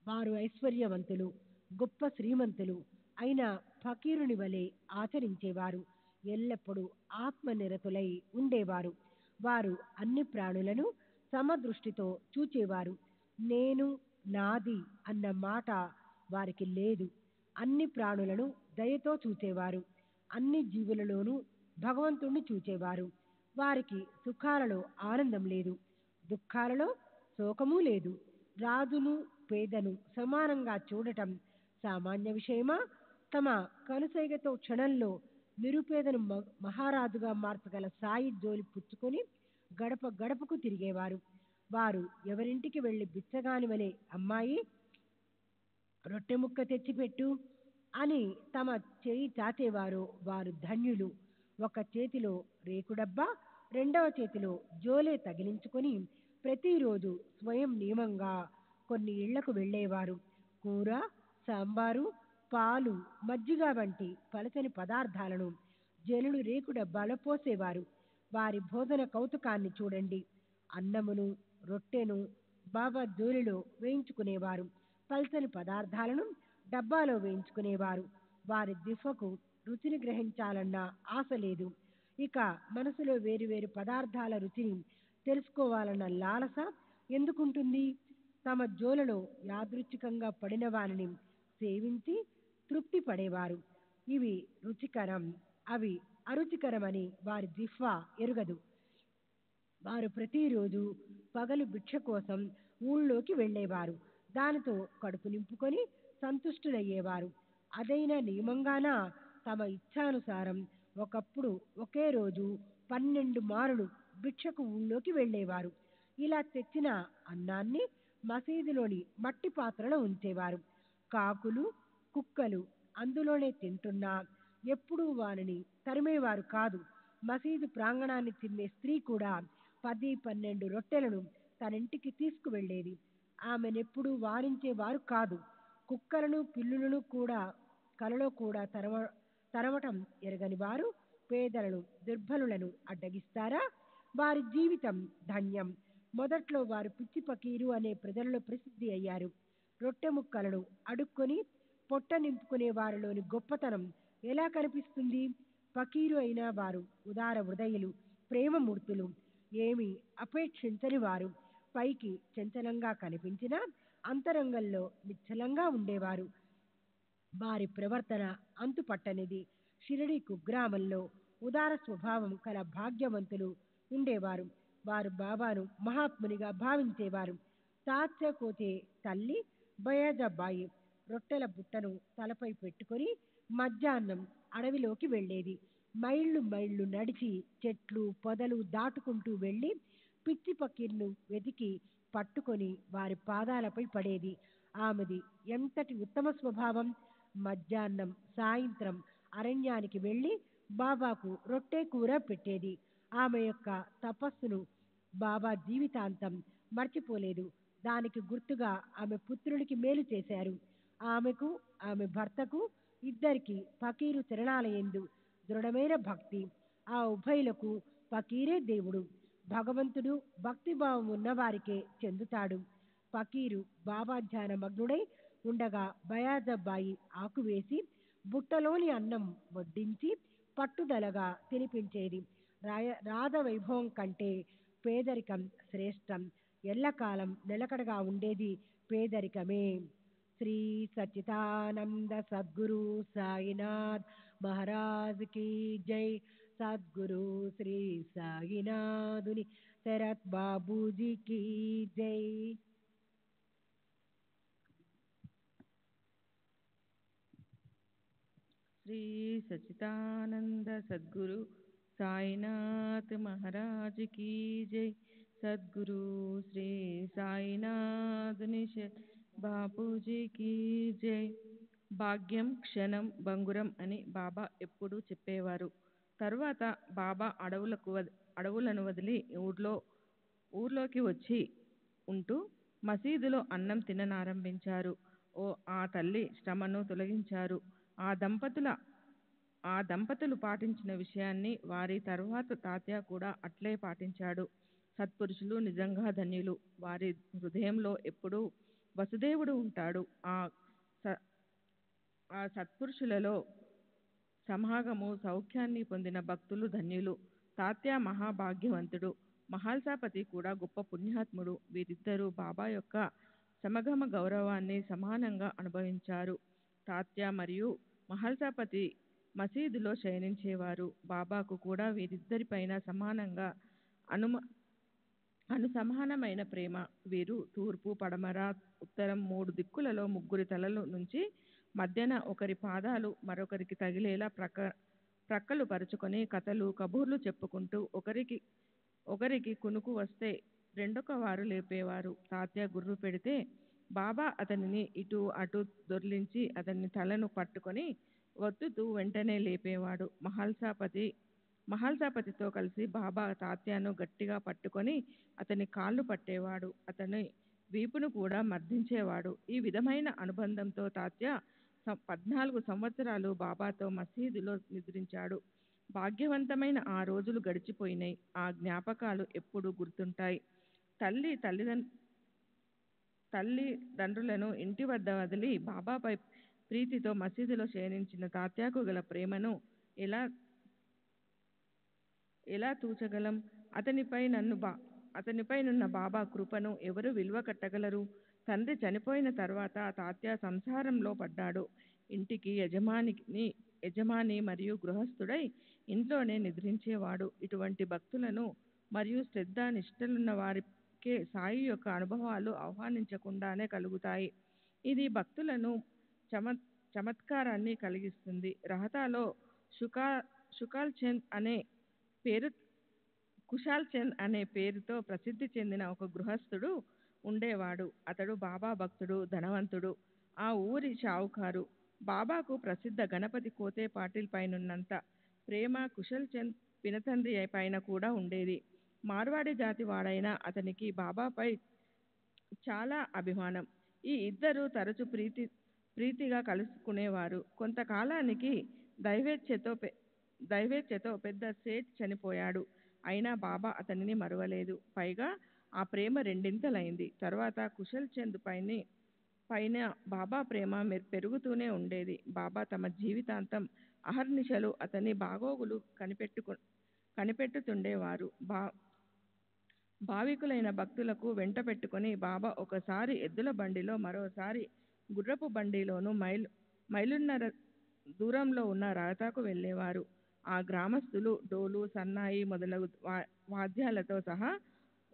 వారు ఐశ్వర్యవంతులు, గొప్ప శ్రీమంతులు అయిన ఫకీరుని వలె ఆచరించేవారు. ఎల్లప్పుడూ ఆత్మనిరతులై ఉండేవారు. వారు అన్ని ప్రాణులను సమదృష్టితో చూచేవారు. నేను, నాది అన్న మాట వారికి లేదు. అన్ని ప్రాణులను దయతో చూచేవారు. అన్ని జీవులలోనూ భగవంతుణ్ణి చూచేవారు. వారికి సుఖాలలో ఆనందం లేదు, దుఃఖాలలో శోకము లేదు. రాజును పేదను సమానంగా చూడటం సామాన్య విషయమా? తమ కనుసైగతో క్షణంలో నిరుపేదను మహారాజుగా మార్చగల సాయి జోలి పుచ్చుకొని గడప గడపకు తిరిగేవారు. వారు ఎవరింటికి వెళ్లి బిచ్చగాని వలె, అమ్మాయి రొట్టె ముక్క తెచ్చిపెట్టు అని తమ చేయి చాచేవారు. వారు ధన్యులు. ఒక చేతిలో రేకుడబ్బా, రెండవ చేతిలో జోలే తగిలించుకొని ప్రతిరోజు స్వయం నియమంగా కొన్ని ఇళ్లకు వెళ్ళేవారు. కూర, సాంబారు, పాలు, మజ్జిగ వంటి పలచని పదార్థాలను జనులు రేకు డబ్బాలో పోసేవారు. వారి భోజన కౌతుకాన్ని చూడండి. అన్నమును, రొట్టెను బాబా జోలిలో వేయించుకునేవారు. పల్చని పదార్థాలను డబ్బాలో వేయించుకునేవారు. వారి దిఫకు రుచిని గ్రహించాలన్న ఆశ లేదు. ఇక మనసులో వేరువేరు పదార్థాల రుచిని తెలుసుకోవాలన్న లాలస ఎందుకుంటుంది? తమ జోలలో యాదృచ్ఛికంగా పడిన వారిని సేవించి తృప్తి పడేవారు. ఇవి రుచికరం, అవి అరుచికరమని వారి జిహ్వ ఎరుగదు. వారు ప్రతిరోజు పగలు భిక్ష కోసం ఊళ్ళోకి వెళ్ళేవారు. దానితో కడుపు నింపుకొని సంతుష్టులయ్యేవారు. అదైనా నియమంగాన తమ ఇచ్ఛానుసారం ఒకప్పుడు ఒకే రోజు 12 మారులు భిక్షకు ఊళ్ళోకి వెళ్ళేవారు. ఇలా తెచ్చిన అన్నాన్ని మసీదులోని మట్టి పాత్రలో ఉంచేవారు. కాకులు, కుక్కలు అందులోనే తింటున్నా ఎప్పుడూ వారిని తరిమేవారు కాదు. మసీదు ప్రాంగణాన్ని తిమ్మే స్త్రీ కూడా 10-12 రొట్టెలను తన ఇంటికి తీసుకువెళ్లేది. ఆమెనెప్పుడూ వారించేవారు కాదు. కుక్కలను, పిల్లులను కూడా కలలో కూడా తరమటం ఎరగని వారు పేదలను, దుర్బలులను అడ్డగిస్తారా? వారి జీవితం ధన్యం. మొదట్లో వారు పిచ్చి పకీరు అనే ప్రజలలో ప్రసిద్ధి అయ్యారు. రొట్టె ముక్కలను అడుక్కొని పొట్ట నింపుకునే వారిలోని గొప్పతనం ఎలా కనిపిస్తుంది? ఫకీరు అయిన వారు ఉదార హృదయులు, ప్రేమమూర్తులు, ఏమీ అపేక్షించని వారు. పైకి చంచలంగా కనిపించినా అంతరంగంలో నిశ్చలంగా ఉండేవారు. వారి ప్రవర్తన అంతుపట్టనిది. షిరిడి కుగ్రామంలో ఉదార స్వభావం కల భాగ్యవంతులు ఉండేవారు. వారు బాబాను మహాత్మునిగా భావించేవారు. తాత్య కోతే తల్లి బయాజాబాయి రొట్టెల బుట్టను తలపై పెట్టుకొని మధ్యాహ్నం అడవిలోకి వెళ్ళేది. మైళ్ళు మైళ్ళు నడిచి చెట్లు పొదలు దాటుకుంటూ వెళ్ళి పిచ్చి పకీర్ను వెతికి పట్టుకొని వారి పాదాలపై పడేది. ఆమెది ఎంతటి ఉత్తమ స్వభావం! మధ్యాహ్నం సాయంత్రం అరణ్యానికి వెళ్ళి బాబాకు రొట్టె కూర పెట్టేది. ఆమె యొక్క తపస్సును బాబా జీవితాంతం మర్చిపోలేదు. దానికి గుర్తుగా ఆమె పుత్రునికి మేలు చేశారు. ఆమెకు ఆమె భర్తకు ఇద్దరికి ఫకీరు శరణాలయందు దృఢమైన భక్తి. ఆ ఉభయులకు ఫకీరే దేవుడు. భగవంతుడు భక్తిభావం ఉన్న వారికే చెందుతాడు. ఫకీరు బాబా ధ్యాన మగ్నుడై ఉండగా బయాజబ్బాయి ఆకు వేసి బుట్టలోని అన్నం వడ్డించి పట్టుదలగా తినిపించేది. రాధ వైభవం కంటే పేదరికం శ్రేష్టం. ఎల్లకాలం నిలకడగా ఉండేది పేదరికమే. శ్రీ సచ్చిదానంద సద్గురు సాయినాథ్ మహారాజ్ की जय. सद्गुरु श्री साईनाथुनि शरत बाबूजी की जय. श्री सच्चिदानंद सद्गुरु साईनाथ महाराज की जय. सद्गुरु श्री साईनाथुनि शरत బాపూజీ కీ జై. భాగ్యం క్షణం బంగురం అని బాబా ఎప్పుడూ చెప్పేవారు. తరువాత బాబా అడవులను వదిలి ఊర్లోకి వచ్చి ఉంటూ మసీదులో అన్నం తిననారంభించారు. ఆ తల్లి శ్రమను తొలగించారు. ఆ దంపతులు పాటించిన విషయాన్ని వారి తరువాత తాత్య కూడా అట్లే పాటించాడు. సత్పురుషులు నిజంగా ధన్యులు. వారి హృదయంలో ఎప్పుడూ వసుదేవుడు ఉంటాడు. ఆ సత్పురుషులలో సమాగము సౌఖ్యాన్ని పొందిన భక్తులు ధన్యులు. తాత్య మహాభాగ్యవంతుడు. మహల్సాపతి కూడా గొప్ప పుణ్యాత్ముడు. వీరిద్దరూ బాబా యొక్క సమగమ గౌరవాన్ని సమానంగా అనుభవించారు. తాత్య మరియు మహల్సాపతి మసీదులో శయనించేవారు. బాబాకు కూడా వీరిద్దరిపైన సమానంగా అనుసమానమైన ప్రేమ. వీరు తూర్పు పడమర ఉత్తరం 3 దిక్కులలో ముగ్గురి తలల నుంచి మధ్యన ఒకరి పాదాలు మరొకరికి తగిలేలా ప్రక్కలు పరుచుకొని కథలు కబూర్లు చెప్పుకుంటూ ఒకరికి కునుకు వస్తే రెండొక వారు లేపేవారు. తాత్య గుర్రు పెడితే బాబా అతనిని ఇటు అటు దొర్లించి అతని తలను పట్టుకొని ఒత్తుతూ వెంటనే లేపేవాడు. మహల్సాపతితో కలిసి బాబా తాత్యాను గట్టిగా పట్టుకొని అతని కాళ్ళు పట్టేవాడు. అతని వీపును కూడా మర్దించేవాడు. ఈ విధమైన అనుబంధంతో తాత్య 14 సంవత్సరాలు బాబాతో మసీదులో నిద్రించాడు. భాగ్యవంతమైన ఆ రోజులు గడిచిపోయినాయి. ఆ జ్ఞాపకాలు ఎప్పుడూ గుర్తుంటాయి. తల్లిదండ్రులను ఇంటి వద్ద వదిలి బాబాపై ప్రీతితో మసీదులో శయనించిన తాత్యాకు గల ప్రేమను ఎలా తూచగలం? అతనిపైనున్న బాబా కృపను ఎవరు విలువ కట్టగలరు? తండ్రి చనిపోయిన తర్వాత తాత్య సంసారంలో పడ్డాడు. ఇంటికి యజమాని మరియు గృహస్థుడై ఇంట్లోనే నిద్రించేవాడు. ఇటువంటి భక్తులను మరియు శ్రద్ధ నిష్ఠలున్న వారికే సాయి యొక్క అనుభవాలు ఆహ్వానించకుండానే కలుగుతాయి. ఇది భక్తులను చమత్కారాన్ని కలిగిస్తుంది. రహతాలో కుశాల్ చంద్ అనే పేరుతో ప్రసిద్ధి చెందిన ఒక గృహస్థుడు ఉండేవాడు. అతడు బాబా భక్తుడు, ధనవంతుడు. ఆ ఊరి షావుకారు. బాబాకు ప్రసిద్ధ గణపతి కోతే పాటిల్ పైనున్నంత ప్రేమ కుశల్ చంద్ పినతండ్రి పైన కూడా ఉండేది. మార్వాడి జాతి వాడైన అతనికి బాబాపై చాలా అభిమానం. ఈ ఇద్దరు తరచు ప్రీతిగా కలుసుకునేవారు. కొంతకాలానికి దైవేచ్ఛతో పెద్ద సేట్ చనిపోయాడు. అయినా బాబా అతనిని మరువలేదు. పైగా ఆ ప్రేమ రెండింతలైంది. తర్వాత కుశల్ చంద్ పైన బాబా ప్రేమ పెరుగుతూనే ఉండేది. బాబా తమ జీవితాంతం అహర్నిశలు అతని బాగోగులు కనిపెట్టుతుండేవారు. భావికులైన భక్తులకు వెంట పెట్టుకుని బాబా ఒకసారి ఎద్దుల బండిలో మరోసారి గుర్రపు బండిలోనూ మైలున్నర దూరంలో ఉన్న రాతాకు వెళ్ళేవారు. ఆ గ్రామస్తులు డోలు సన్నాయి మొదలగు వాద్యాలతో సహా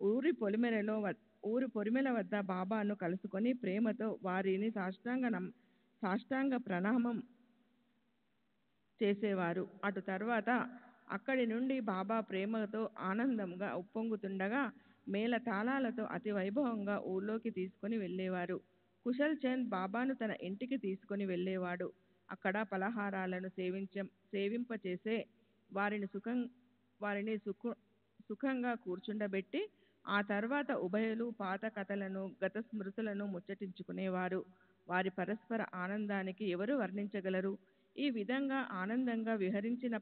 ఊరి పొలిమేరలో ఊరు పొరిమెల వద్ద బాబాను కలుసుకొని ప్రేమతో వారిని సాష్టాంగ ప్రణామం చేసేవారు. అటు తర్వాత అక్కడి నుండి బాబా ప్రేమతో ఆనందంగా ఉప్పొంగుతుండగా మేళ తాళాలతో అతి వైభవంగా ఊళ్ళోకి తీసుకొని వెళ్ళేవారు. కుశల్ చంద్ బాబాను తన ఇంటికి తీసుకొని వెళ్ళేవాడు. అక్కడ పలహారాలను సేవింపచేసే వారిని సుఖంగా కూర్చుండబెట్టి ఆ తర్వాత ఉభయులు పాత కథలను గత స్మృతులను ముచ్చటించుకునేవారు. వారి పరస్పర ఆనందానికి ఎవరు వర్ణించగలరు? ఈ విధంగా ఆనందంగా విహరించిన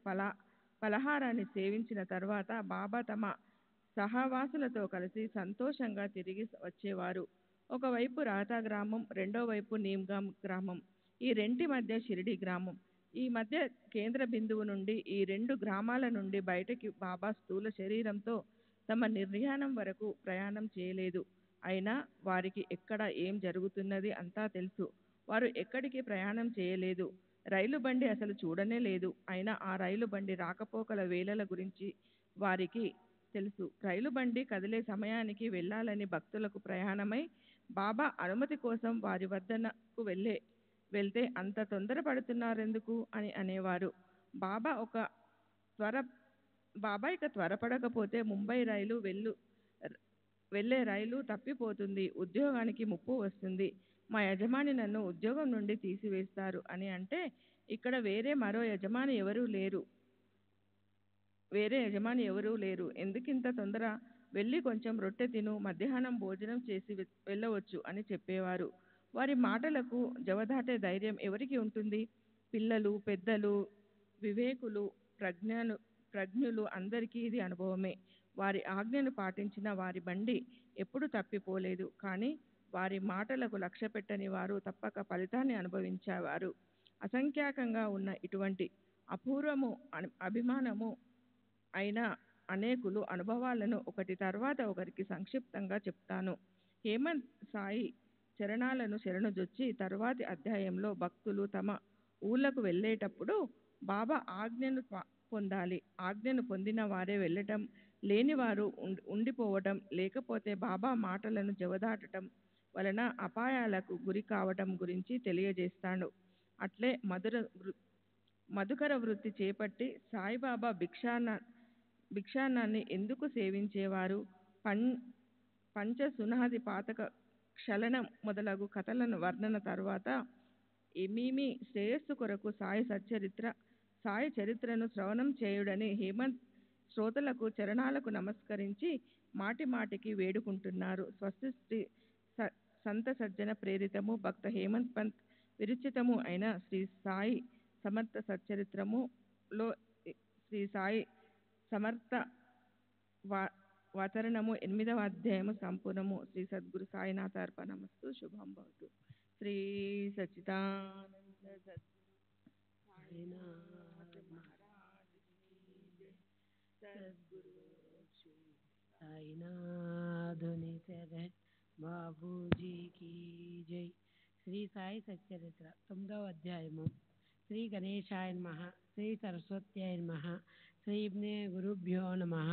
పలహారాన్ని సేవించిన తర్వాత బాబా తమ సహవాసులతో కలిసి సంతోషంగా తిరిగి వచ్చేవారు. ఒకవైపు రాతా గ్రామం, రెండో వైపు నీమ్గాం గ్రామం, ఈ రెంటి మధ్య షిరిడి గ్రామం. ఈ మధ్య కేంద్ర బిందువు నుండి ఈ రెండు గ్రామాల నుండి బయటకి బాబా స్థూల శరీరంతో తమ నిర్యాణం వరకు ప్రయాణం చేయలేదు. అయినా వారికి ఎక్కడ ఏం జరుగుతున్నది అంతా తెలుసు. వారు ఎక్కడికి ప్రయాణం చేయలేదు. రైలు బండి అసలు చూడనే లేదు. అయినా ఆ రైలు బండి రాకపోకల వేళల గురించి వారికి తెలుసు. రైలు బండి కదిలే సమయానికి వెళ్ళాలని భక్తులకు ప్రయాణమై బాబా అనుమతి కోసం వారి వద్దకు వెళ్తే అంత తొందరపడుతున్నారెందుకు అని అనేవారు. బాబా ఇక త్వరపడకపోతే ముంబై వెళ్ళే రైలు తప్పిపోతుంది, ఉద్యోగానికి ముప్పు వస్తుంది, మా యజమాని నన్ను ఉద్యోగం నుండి తీసివేస్తారు అని అంటే ఇక్కడ వేరే యజమాని ఎవరూ లేరు. ఎందుకింత తొందర? వెళ్ళి కొంచెం రొట్టె తిను, మధ్యాహ్నం భోజనం చేసి వెళ్ళవచ్చు అని చెప్పేవారు. వారి మాటలకు జవదాటే ధైర్యం ఎవరికి ఉంటుంది? పిల్లలు, పెద్దలు, వివేకులు, ప్రజ్ఞులు అందరికీ ఇది అనుభవమే. వారి ఆజ్ఞను పాటించిన వారి బండి ఎప్పుడు తప్పిపోలేదు. కానీ వారి మాటలకు లక్ష్య పెట్టని వారు తప్పక ఫలితాన్ని అనుభవించేవారు. అసంఖ్యాకంగా ఉన్న ఇటువంటి అపూర్వము అభిమానము అయిన అనేకులు అనుభవాలను ఒకటి తర్వాత ఒకరికి సంక్షిప్తంగా చెప్తాను. హేమంత్ సాయి చరణాలను శరణుజొచ్చి తరువాతి అధ్యాయంలో భక్తులు తమ ఊళ్ళకు వెళ్ళేటప్పుడు బాబా ఆజ్ఞను పొందాలి. ఆజ్ఞను పొందిన వారే వెళ్ళటం, లేనివారు ఉండిపోవటం, లేకపోతే బాబా మాటలను జవదాటటం వలన అపాయాలకు గురి కావటం గురించి తెలియజేస్తాడు. అట్లే మధుకర వృత్తి చేపట్టి సాయిబాబా భిక్షాన్నాన్ని ఎందుకు సేవించేవారు? పంచసునాది పాతక క్షళనం మొదలగు కథలను వర్ణన తర్వాత ఏమీమి శ్రేయస్సు కొరకు సాయి చరిత్రను శ్రవణం చేయుడని హేమంత్ శ్రోతలకు చరణాలకు నమస్కరించి మాటి మాటికి వేడుకుంటున్నారు. స్వస్తి శ్రీ సంత సజ్జన ప్రేరితము భక్త హేమంత్ పంత్ విరచితము అయిన శ్రీ సాయి సమర్థ సచ్చరిత్రములో శ్రీ సాయి సమర్థ వాతరణము 8వ అధ్యాయము సంపూర్ణము. శ్రీ సద్గురు సాయినాథ అర్పణమస్తు. శుభం భవతు. శ్రీ సచ్చిదానంద సద్గురు సాయినాథ మహారాజ్ కీ జై. సద్గురు శ్రీ సాయినాథుని శరణ్ బాబూజీ కీ జై. శ్రీ సాయి సచ్చరిత్ర 9వ అధ్యాయము. శ్రీ గణేశాయ నమః, శ్రీ సరస్వత్యాయ నమః, శ్రీ గురుభ్యో నమః,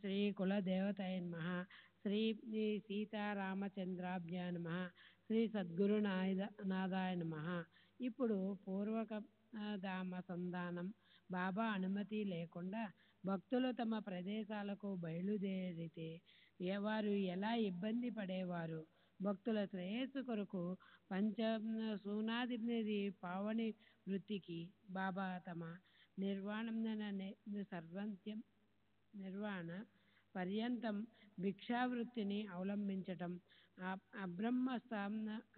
శ్రీ కులదేవతాయ నమః, శ్రీ సీతారామచంద్రాభ్యాయ నమః, శ్రీ సద్గురునాథాయ నమః. ఇప్పుడు పూర్వకధామ సంధానం. బాబా అనుమతి లేకుండా భక్తులు తమ ప్రదేశాలకు బయలుదేరితే వారు ఎలా ఇబ్బంది పడేవారు? భక్తుల శ్రేయస్సు కొరకు పంచసూనాది పావని వృత్తికి బాబా తమ నిర్వాణ పర్యంతం భిక్షావృత్తిని అవలంబించటం. అబ్రహ్మ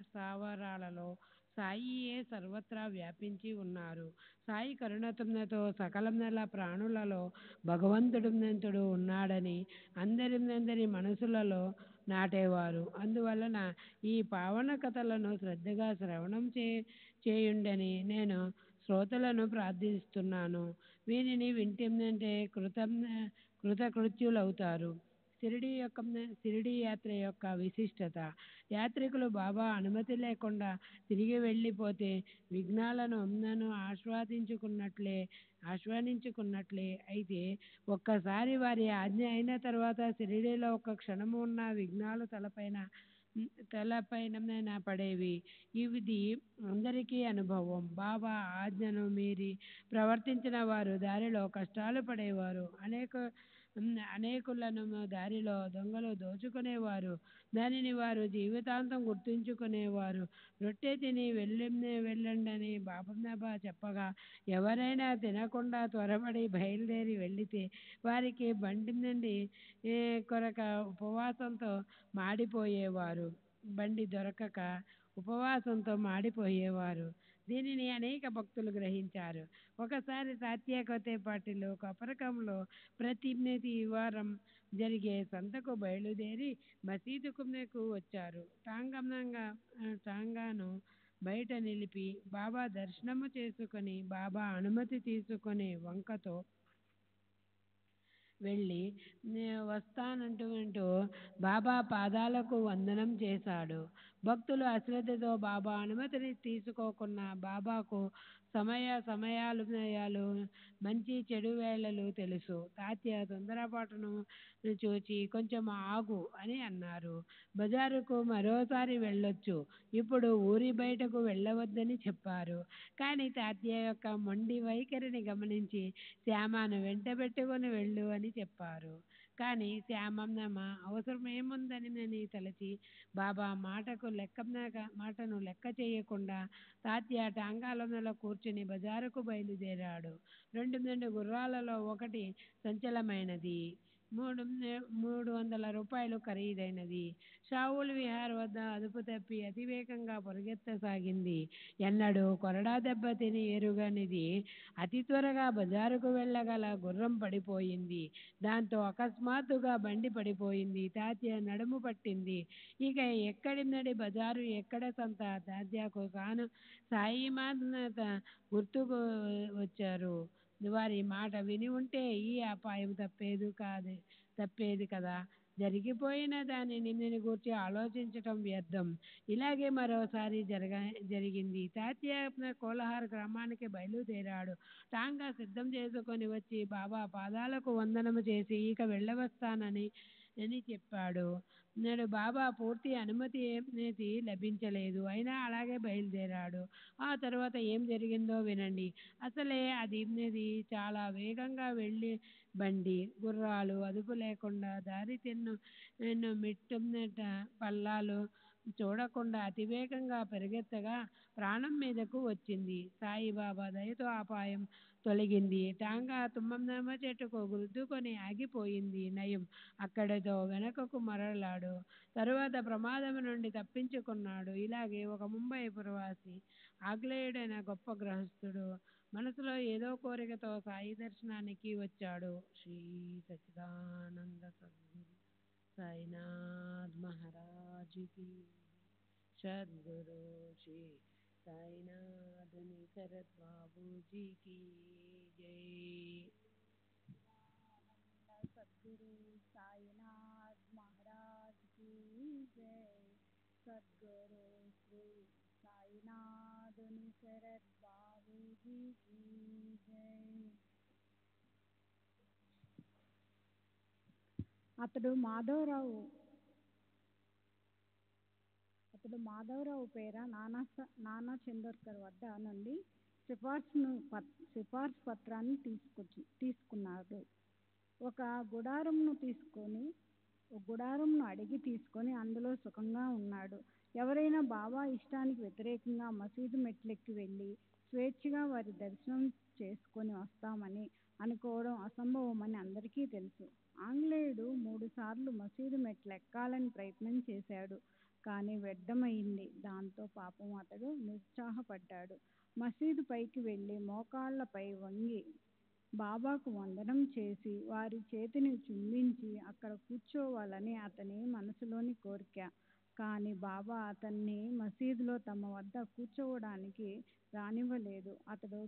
స్థావరాలలో సాయియే సర్వత్రా వ్యాపించి ఉన్నారు. సాయి కరుణతో సకల ప్రాణులలో భగవంతుడు ఉన్నాడని అందరి మనసులలో నాటేవారు. అందువలన ఈ పావన కథలను శ్రద్ధగా శ్రవణం చేయుండని నేను శ్రోతలను ప్రార్థిస్తున్నాను. వీరిని వింటుందంటే కృతకృత్యులవుతారు. షిరిడీ యాత్ర యొక్క విశిష్టత. యాత్రికులు బాబా అనుమతి లేకుండా తిరిగి వెళ్ళిపోతే విఘ్నాలను ఆస్వాదించుకున్నట్లే. అయితే ఒక్కసారి వారి ఆజ్ఞ అయిన తర్వాత షిరిడీలో ఒక్క క్షణము ఉన్న విఘ్నాలు తలపైన పడేవి. ఇది అందరికీ అనుభవం. బాబా ఆజ్ఞను మీరి ప్రవర్తించిన వారు దారిలో కష్టాలు పడేవారు. అనేకులను దారిలో దొంగలు దోచుకునేవారు. దానిని వారు జీవితాంతం గుర్తుంచుకునేవారు. రొట్టె తిని వెళ్ళండని బాబా చెప్పగా ఎవరైనా తినకుండా త్వరపడి బయలుదేరి వెళ్ళితే వారికి బండి నుండి కొరక ఉపవాసంతో మాడిపోయేవారు. దీనిని అనేక భక్తులు గ్రహించారు. ఒకసారి తాత్యా కోతేపాటిలో కొపరకంలో ప్రతి వారం జరిగే సంతకు బయలుదేరి మసీదుకు వచ్చారు. టాంగాను బయట నిలిపి బాబా దర్శనము చేసుకొని బాబా అనుమతి తీసుకునే వంకతో వెళ్ళి వస్తానంటూ బాబా పాదాలకు వందనం చేశాడు. భక్తులు అశ్రద్ధతో బాబా అనుమతిని తీసుకోకున్న బాబాకు సమయాలు మంచి చెడు వేళలు తెలుసు. తాత్య తొందరపాటును చూచి కొంచెం ఆగు అని అన్నారు. బజారుకు మరోసారి వెళ్ళొచ్చు, ఇప్పుడు ఊరి బయటకు వెళ్ళవద్దని చెప్పారు. కానీ తాత్య యొక్క మొండి వైఖరిని గమనించి శ్యామను వెంట పెట్టుకుని వెళ్ళు అని చెప్పారు. కానీ శ్యామమ్మ అవసరం ఏముందని తలచి బాబా మాటను లెక్క చేయకుండా తాత్య టాంగాలలో కూర్చుని బజారుకు బయలుదేరాడు. 2 గుర్రాలలో ఒకటి సంచలమైనది, 300 రూపాయలు ఖరీదైనది. షావుల్ విహార్ వద్ద అదుపు తప్పి అతివేగంగా పరుగెత్తసాగింది. ఎన్నడూ కొరడా దెబ్బ తిని ఎరుగనిది అతి త్వరగా బజారుకు వెళ్ళగల గుర్రం పడిపోయింది. దాంతో అకస్మాత్తుగా బండి పడిపోయింది. తాత్య నడుము పట్టింది. ఇక ఎక్కడి బజారు, ఎక్కడ సంత? తాత్యకు సాయినాథ్ గుర్తుకు వచ్చారు. వారి మాట విని ఉంటే ఈ అపాయం తప్పేది కదా. జరిగిపోయిన దానిని గూర్చి ఆలోచించటం వ్యర్థం. ఇలాగే మరోసారి జరిగింది. తాత్య కోలాహర్ గ్రామానికి బయలుదేరాడు. టాంగా సిద్ధం చేసుకొని వచ్చి బాబా పాదాలకు వందనము చేసి ఇక వెళ్ళవస్తానని చెప్పాడు. బాబా పూర్తి అనుమతి లభించలేదు. అయినా అలాగే బయలుదేరాడు. ఆ తర్వాత ఏం జరిగిందో వినండి. అసలే అది చాలా వేగంగా వెళ్ళి బండి, గుర్రాలు అదుపు లేకుండా దారి మిట్ట పల్లాలు చూడకుండా అతివేగంగా పరిగెత్తగా ప్రాణం మీదకు వచ్చింది. సాయిబాబా దయతో అపాయం తొలగింది. టాంగా తుమ్మమ్మ చెట్టుకు గుద్దుకొని ఆగిపోయింది. నయం, అక్కడితో వెనకకు మరలాడు. తరువాత ప్రమాదం నుండి తప్పించుకున్నాడు. ఇలాగే ఒక ముంబై పురవాసి, ఆంగ్లేయుడైన గొప్ప గృహస్థుడు మనసులో ఏదో కోరికతో సాయి దర్శనానికి వచ్చాడు. శ్రీ సచ్చిదానంద సద్గురు సాయినాథ్ మహారాజుకి, సద్గురు శ్రీ సాయినాథుని శరత్ బాబూజీకి జై. సద్గురు సాయినాథ్ మహారాజ్ కి జై. సద్గురు శ్రీ సాయినాథుని శరత్ బాబూజీ కి జై. అతడు మాధవరావు పేర నానా చందోర్కర్ వద్ద నుండి సిఫార్సు పత్రాన్ని తీసుకున్నాడు. ఒక గుడారంను అడిగి తీసుకొని అందులో సుఖంగా ఉన్నాడు. ఎవరైనా బాబా ఇష్టానికి వ్యతిరేకంగా మసీదు మెట్లెక్కి వెళ్ళి స్వేచ్ఛగా వారి దర్శనం చేసుకొని వస్తామని అనుకోవడం అసంభవమని అందరికీ తెలుసు. ఆంగ్లేయుడు 3 సార్లు మసీదు మెట్లు ఎక్కాలని ప్రయత్నం చేశాడు. కానీ వ్యర్థమైంది. దాంతో పాపం అతడు నిరుత్సాహపడ్డాడు. మసీదు పైకి వెళ్ళి మోకాళ్ళపై వంగి బాబాకు వందనం చేసి వారి చేతిని చుంబించి అక్కడ కూర్చోవాలని అతని మనసులోని కోరిక. కానీ బాబా అతన్ని మసీదులో తమ వద్ద కూర్చోవడానికి రానివ్వలేదు. అతడు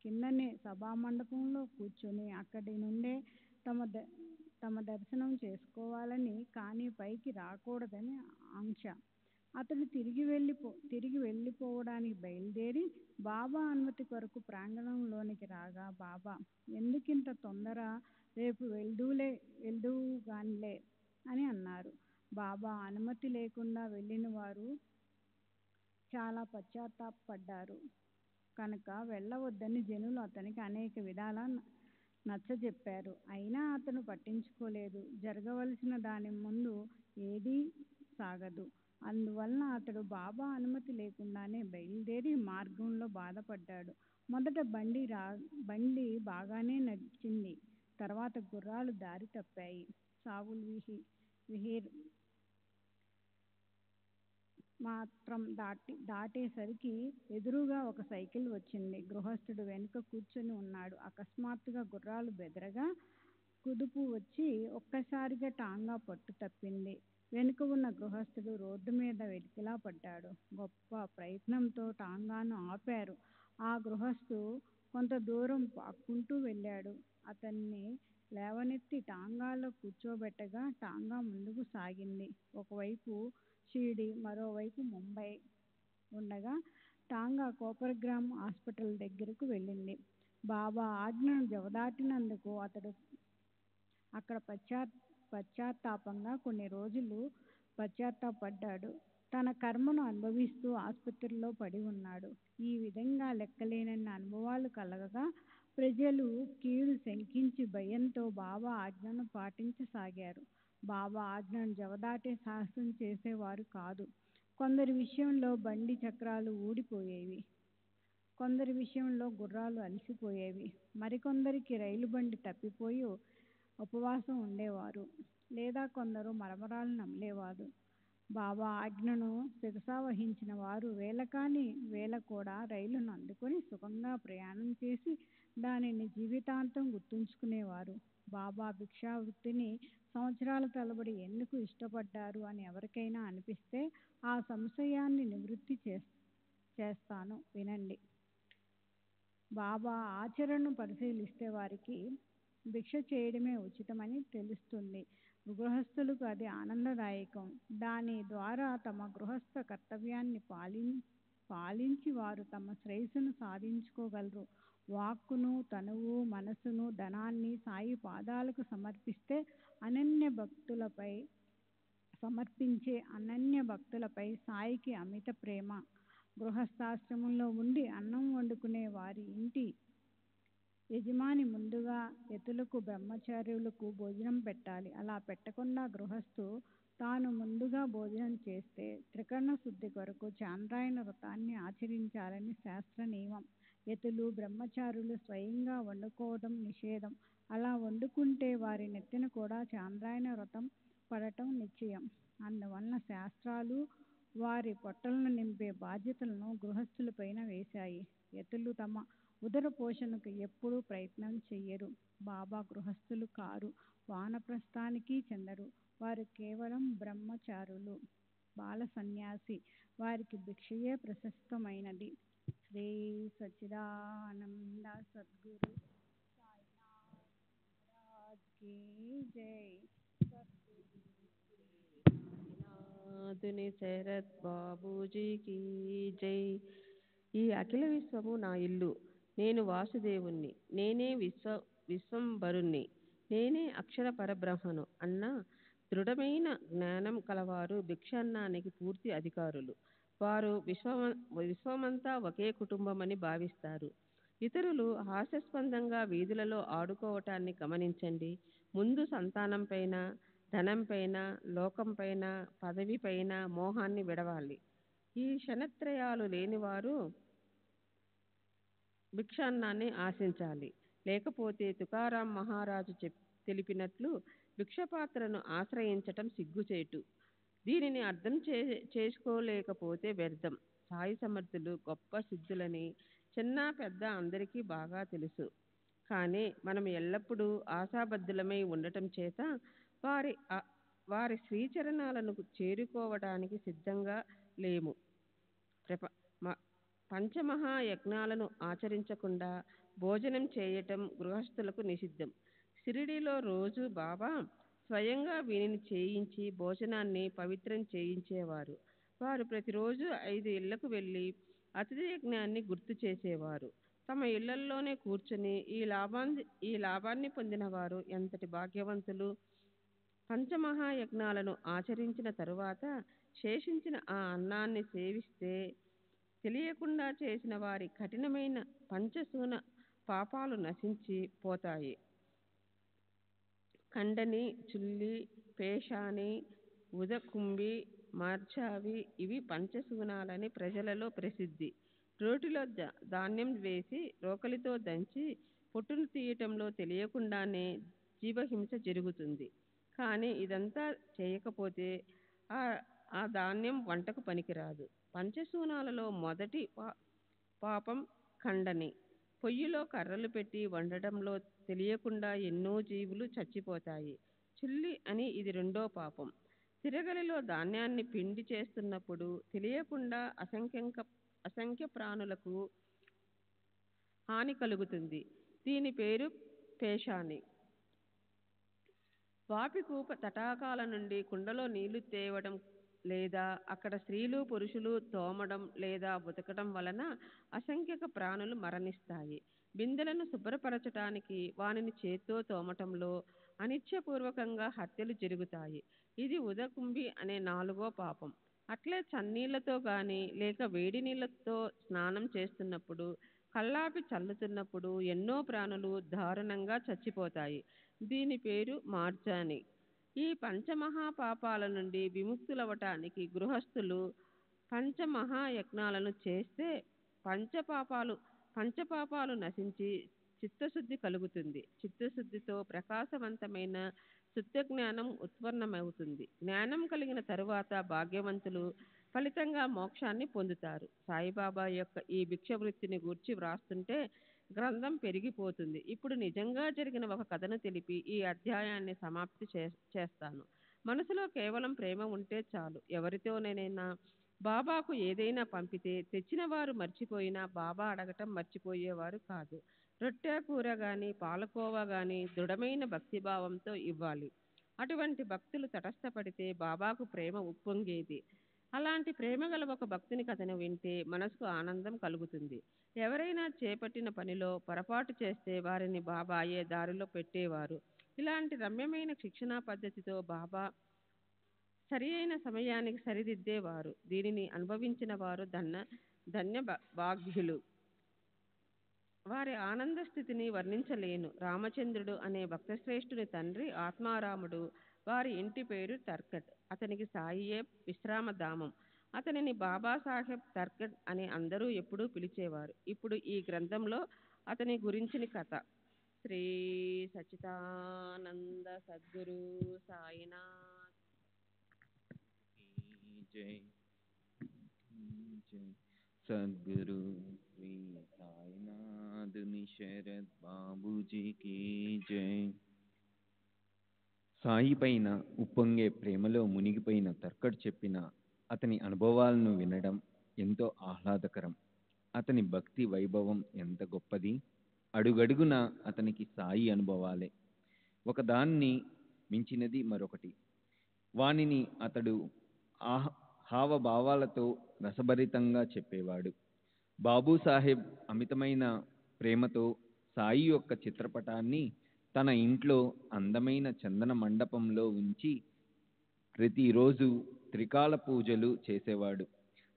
కిందనే సభామండపంలో కూర్చొని అక్కడి నుండే తమ దర్శనం చేసుకోవాలని, కానీ పైకి రాకూడదని ఆంక్ష. అతడు తిరిగి వెళ్ళిపోవడానికి బయలుదేరి బాబా అనుమతి కొరకు ప్రాంగణంలోనికి రాగా, బాబా, ఎందుకింత తొందర, రేపు వెళ్దువుగానిలే అని అన్నారు. బాబా అనుమతి లేకుండా వెళ్ళిన వారు చాలా పశ్చాత్తాపపడ్డారు కనుక వెళ్ళవద్దని జనులు అతనికి అనేక విధాల నచ్చజెప్పారు. అయినా అతను పట్టించుకోలేదు. జరగవలసిన దాని ముందు ఏదీ సాగదు. అందువలన అతడు బాబా అనుమతి లేకుండానే బయలుదేరి మార్గంలో బాధపడ్డాడు. మొదట బండి బాగానే నడిచింది. తర్వాత గుర్రాలు దారి తప్పాయి. సావుల్ విహీర్ మాత్రం దాటేసరికి ఎదురుగా ఒక సైకిల్ వచ్చింది. గృహస్థుడు వెనుక కూర్చొని ఉన్నాడు. అకస్మాత్తుగా గుర్రాలు బెదరగా కుదుపు వచ్చి ఒక్కసారిగా టాంగా పట్టు తప్పింది. వెనుక ఉన్న గృహస్థుడు రోడ్డు మీద వెలికిలా పడ్డాడు. గొప్ప ప్రయత్నంతో టాంగాను ఆపారు. ఆ గృహస్థు కొంత దూరం పాక్కుంటూ వెళ్ళాడు. అతన్ని లేవనెత్తి టాంగాలో కూర్చోబెట్టగా టాంగా ముందుకు సాగింది. ఒకవైపు షిరిడి, మరోవైపు ముంబై ఉండగా టాంగా కోపర్గ్రామ్ హాస్పిటల్ దగ్గరకు వెళ్ళింది. బాబా ఆజ్ఞను జవదాటినందుకు అతడు అక్కడ పశ్చాత్తాపంగా కొన్ని రోజులు పశ్చాత్తాపడ్డాడు. తన కర్మను అనుభవిస్తూ ఆసుపత్రిలో పడి ఉన్నాడు. ఈ విధంగా లెక్కలేనన్ని అనుభవాలు కలగగా ప్రజలు కీడు శంకించి భయంతో బాబా ఆజ్ఞను పాటించసాగారు. బాబా ఆజ్ఞను జవదాటే సాహసం చేసేవారు కాదు. కొందరి విషయంలో బండి చక్రాలు ఊడిపోయేవి. కొందరి విషయంలో గుర్రాలు అలసిపోయేవి. మరికొందరికి రైలు బండి తప్పిపోయి ఉపవాసం ఉండేవారు. లేదా కొందరు మరమరాలు నమిలేవారు. బాబా ఆజ్ఞను శిరసావహించిన వారు వేళకాని వేళ కూడా రైలును అందుకొని సుఖంగా ప్రయాణం చేసి దానిని జీవితాంతం గుర్తుంచుకునేవారు. బాబా భిక్షావృత్తిని సంవత్సరాల తరబడి ఎందుకు ఇష్టపడ్డారు అని ఎవరికైనా అనిపిస్తే ఆ సంశయాన్ని నివృత్తి చేస్తాను వినండి. బాబా ఆచరణను పరిశీలిస్తే వారికి భిక్ష చేయడమే ఉచితమని తెలుస్తుంది. గృహస్థులకు అది ఆనందదాయకం. దాని ద్వారా తమ గృహస్థ కర్తవ్యాన్ని పాలించి వారు తమ శ్రేయస్సును సాధించుకోగలరు. వాక్కును, తనువు, మనసును, ధనాన్ని సాయి పాదాలకు సమర్పించే అనన్య భక్తులపై సాయికి అమిత ప్రేమ. గృహస్థాశ్రమంలో ఉండి అన్నం వండుకునే వారి ఇంటి యజమాని ముందుగా యతులకు, బ్రహ్మచారులకు భోజనం పెట్టాలి. అలా పెట్టకుండా గృహస్థు తాను ముందుగా భోజనం చేస్తే త్రికరణ శుద్ధి కొరకు చాంద్రాయణ వ్రతాన్ని ఆచరించాలని శాస్త్ర నియమం. యతులు, బ్రహ్మచారులు స్వయంగా వండుకోవడం నిషేధం. అలా వండుకుంటే వారి నెత్తిన కూడా చాంద్రాయణ వ్రతం పడటం నిశ్చయం. అందువలన శాస్త్రాలు వారి పొట్టలను నింపే బాధ్యతలను గృహస్థులపైన వేశాయి. యతులు తమ ఉదర పోషణకు ఎప్పుడూ ప్రయత్నం చెయ్యరు. బాబా గృహస్థులు కారు, వానప్రస్థానికి చెందరు. వారు కేవలం బ్రహ్మచారులు, బాల సన్యాసి. వారికి భిక్షయే ప్రశస్తమైనది. శ్రీ సచ్చిదానంద సద్గురు సాయినాథ్ మహారాజ్ కీ జై. నాథుని శరత్ బాబూజీకి జై. ఈ అఖిల విశ్వము నా ఇల్లు. నేను వాసుదేవుణ్ణి. నేనే విశ్వంభరుణ్ణి. నేనే అక్షర పరబ్రహ్మను అన్న దృఢమైన జ్ఞానం కలవారు భిక్షాన్నానికి పూర్తి అధికారులు. వారు విశ్వమంతా ఒకే కుటుంబమని భావిస్తారు. ఇతరులు హాస్యాస్పదంగా వీధులలో ఆడుకోవటాన్ని గమనించండి. ముందు సంతానంపైన, ధనంపైన, లోకంపైన, పదవిపైన మోహాన్ని విడవాలి. ఈ క్షణత్రయాలు లేనివారు భిక్షాన్నాన్ని ఆశించాలి. లేకపోతే తుకారాం మహారాజు తెలిపినట్లు భిక్షపాత్రను ఆశ్రయించటం సిగ్గుచేటు. దీనిని అర్థం చేసుకోలేకపోతే వ్యర్థం. సాయి సమర్థులు గొప్ప సిద్ధులని చిన్న పెద్ద అందరికీ బాగా తెలుసు. కానీ మనం ఎల్లప్పుడూ ఆశాబద్ధులమై ఉండటం చేత వారి శ్రీచరణాలను చేరుకోవడానికి సిద్ధంగా లేము. పంచమహాయజ్ఞాలను ఆచరించకుండా భోజనం చేయటం గృహస్థులకు నిషిద్ధం. షిరిడీలో రోజు బాబా స్వయంగా వీనిని చేయించి భోజనాన్ని పవిత్రం చేయించేవారు. వారు ప్రతిరోజు 5 ఇళ్లకు వెళ్ళి అతిథి యజ్ఞాన్ని గుర్తు చేసేవారు. తమ ఇళ్లల్లోనే కూర్చుని ఈ లాభాన్ని పొందిన వారు ఎంతటి భాగ్యవంతులు. పంచమహాయజ్ఞాలను ఆచరించిన తరువాత శేషించిన ఆ అన్నాన్ని సేవిస్తే తెలియకుండా చేసిన వారి కఠినమైన పంచసూన పాపాలు నశించి పోతాయి. కండని, చుల్లి, పేషాని, ఉదకుంబి, మార్జావి ఇవి పంచసూనాలని ప్రజలలో ప్రసిద్ధి. రోటిలో ధాన్యం వేసి రోకలితో దంచి పొట్టును తీయటంలో తెలియకుండానే జీవహింస జరుగుతుంది. కానీ ఇదంతా చేయకపోతే ఆ ఆ ధాన్యం వంటకు పనికిరాదు. పంచసూనాలలో మొదటి పాపం ఖండని. పొయ్యిలో కర్రలు పెట్టి వండటంలో తెలియకుండా ఎన్నో జీవులు చచ్చిపోతాయి. చుల్లి అని ఇది రెండో పాపం. తిరగలిలో ధాన్యాన్ని పిండి చేస్తున్నప్పుడు తెలియకుండా అసంఖ్య ప్రాణులకు హాని కలుగుతుంది. దీని పేరు పేషాని. వాపికూప తటాకాల నుండి కుండలో నీళ్లు తేవడం లేదా అక్కడ స్త్రీలు పురుషులు తోమడం లేదా ఉతకడం వలన అసంఖ్యక ప్రాణులు మరణిస్తాయి. బిందెలను శుభ్రపరచటానికి వానిని చేత్తో తోమటంలో అనిచ్ఛపూర్వకంగా హత్యలు జరుగుతాయి. ఇది ఉదకుంబి అనే 4వ పాపం. అట్లే చన్నీళ్లతో గాని లేక వేడి నీళ్లతో స్నానం చేస్తున్నప్పుడు కల్లాపి చల్లుతున్నప్పుడు ఎన్నో ప్రాణులు దారుణంగా చచ్చిపోతాయి. దీని పేరు మార్జాని. ఈ పంచమహాపాపాల నుండి విముక్తులవటానికి గృహస్థులు పంచమహాయజ్ఞాలను చేస్తే పంచపాపాలు నశించి చిత్తశుద్ధి కలుగుతుంది. చిత్తశుద్ధితో ప్రకాశవంతమైన శుద్ధజ్ఞానం ఉత్పన్నమవుతుంది. జ్ఞానం కలిగిన తరువాత భాగ్యవంతులు ఫలితంగా మోక్షాన్ని పొందుతారు. సాయిబాబా యొక్క ఈ భిక్షవృత్తిని గూర్చి వ్రాస్తుంటే గ్రంథం పెరిగిపోతుంది. ఇప్పుడు నిజంగా జరిగిన ఒక కథను తెలిపి ఈ అధ్యాయాన్ని సమాప్తి చేస్తాను. మనసులో కేవలం ప్రేమ ఉంటే చాలు. ఎవరితోనైనా బాబాకు ఏదైనా పంపితే తెచ్చిన వారు మర్చిపోయినా బాబా అడగటం మర్చిపోయేవారు కాదు. రొట్టె కూర గాని పాలకోవా గాని దృఢమైన భక్తిభావంతో ఇవ్వాలి. అటువంటి భక్తులు తటస్థపడితే బాబాకు ప్రేమ ఉప్పొంగేది. అలాంటి ప్రేమ గల ఒక భక్తుని కథను వింటే మనసుకు ఆనందం కలుగుతుంది. ఎవరైనా చేపట్టిన పనిలో పొరపాటు చేస్తే వారిని బాబా ఏ దారిలో పెట్టేవారు. ఇలాంటి రమ్యమైన శిక్షణా పద్ధతితో బాబా సరి అయిన సమయానికి సరిదిద్దేవారు. దీనిని అనుభవించిన వారు ధన్య భాగ్యులు. వారి ఆనంద స్థితిని వర్ణించలేను. రామచంద్రుడు అనే భక్తశ్రేష్ఠుని తండ్రి ఆత్మారాముడు. వారి ఇంటి పేరు తర్కట్. అతనికి సాయియే విశ్రామధామం. అతనిని బాబాసాహెబ్ తర్కట్ అని అందరూ ఎప్పుడూ పిలిచేవారు. ఇప్పుడు ఈ గ్రంథంలో అతని గురించిన కథ. శ్రీ సచ్చిదానంద సద్గురు సాయినాథ్ జై జై సద్గురు శ్రీ సాయినాథుని శరత్ బాబూజీకి జై. సాయి పైన ఉప్పొంగే ప్రేమలో మునిగిపోయిన తర్కట్ చెప్పిన అతని అనుభవాలను వినడం ఎంతో ఆహ్లాదకరం. అతని భక్తి వైభవం ఎంత గొప్పది. అడుగడుగున అతనికి సాయి అనుభవాలే. ఒకదాన్ని మించినది మరొకటి. వానిని అతడు హావభావాలతో రసభరితంగా చెప్పేవాడు. బాబూసాహెబ్ అమితమైన ప్రేమతో సాయి యొక్క చిత్రపటాన్ని తన ఇంట్లో అందమైన చందన మండపంలో ఉంచి ప్రతిరోజు త్రికాల పూజలు చేసేవాడు.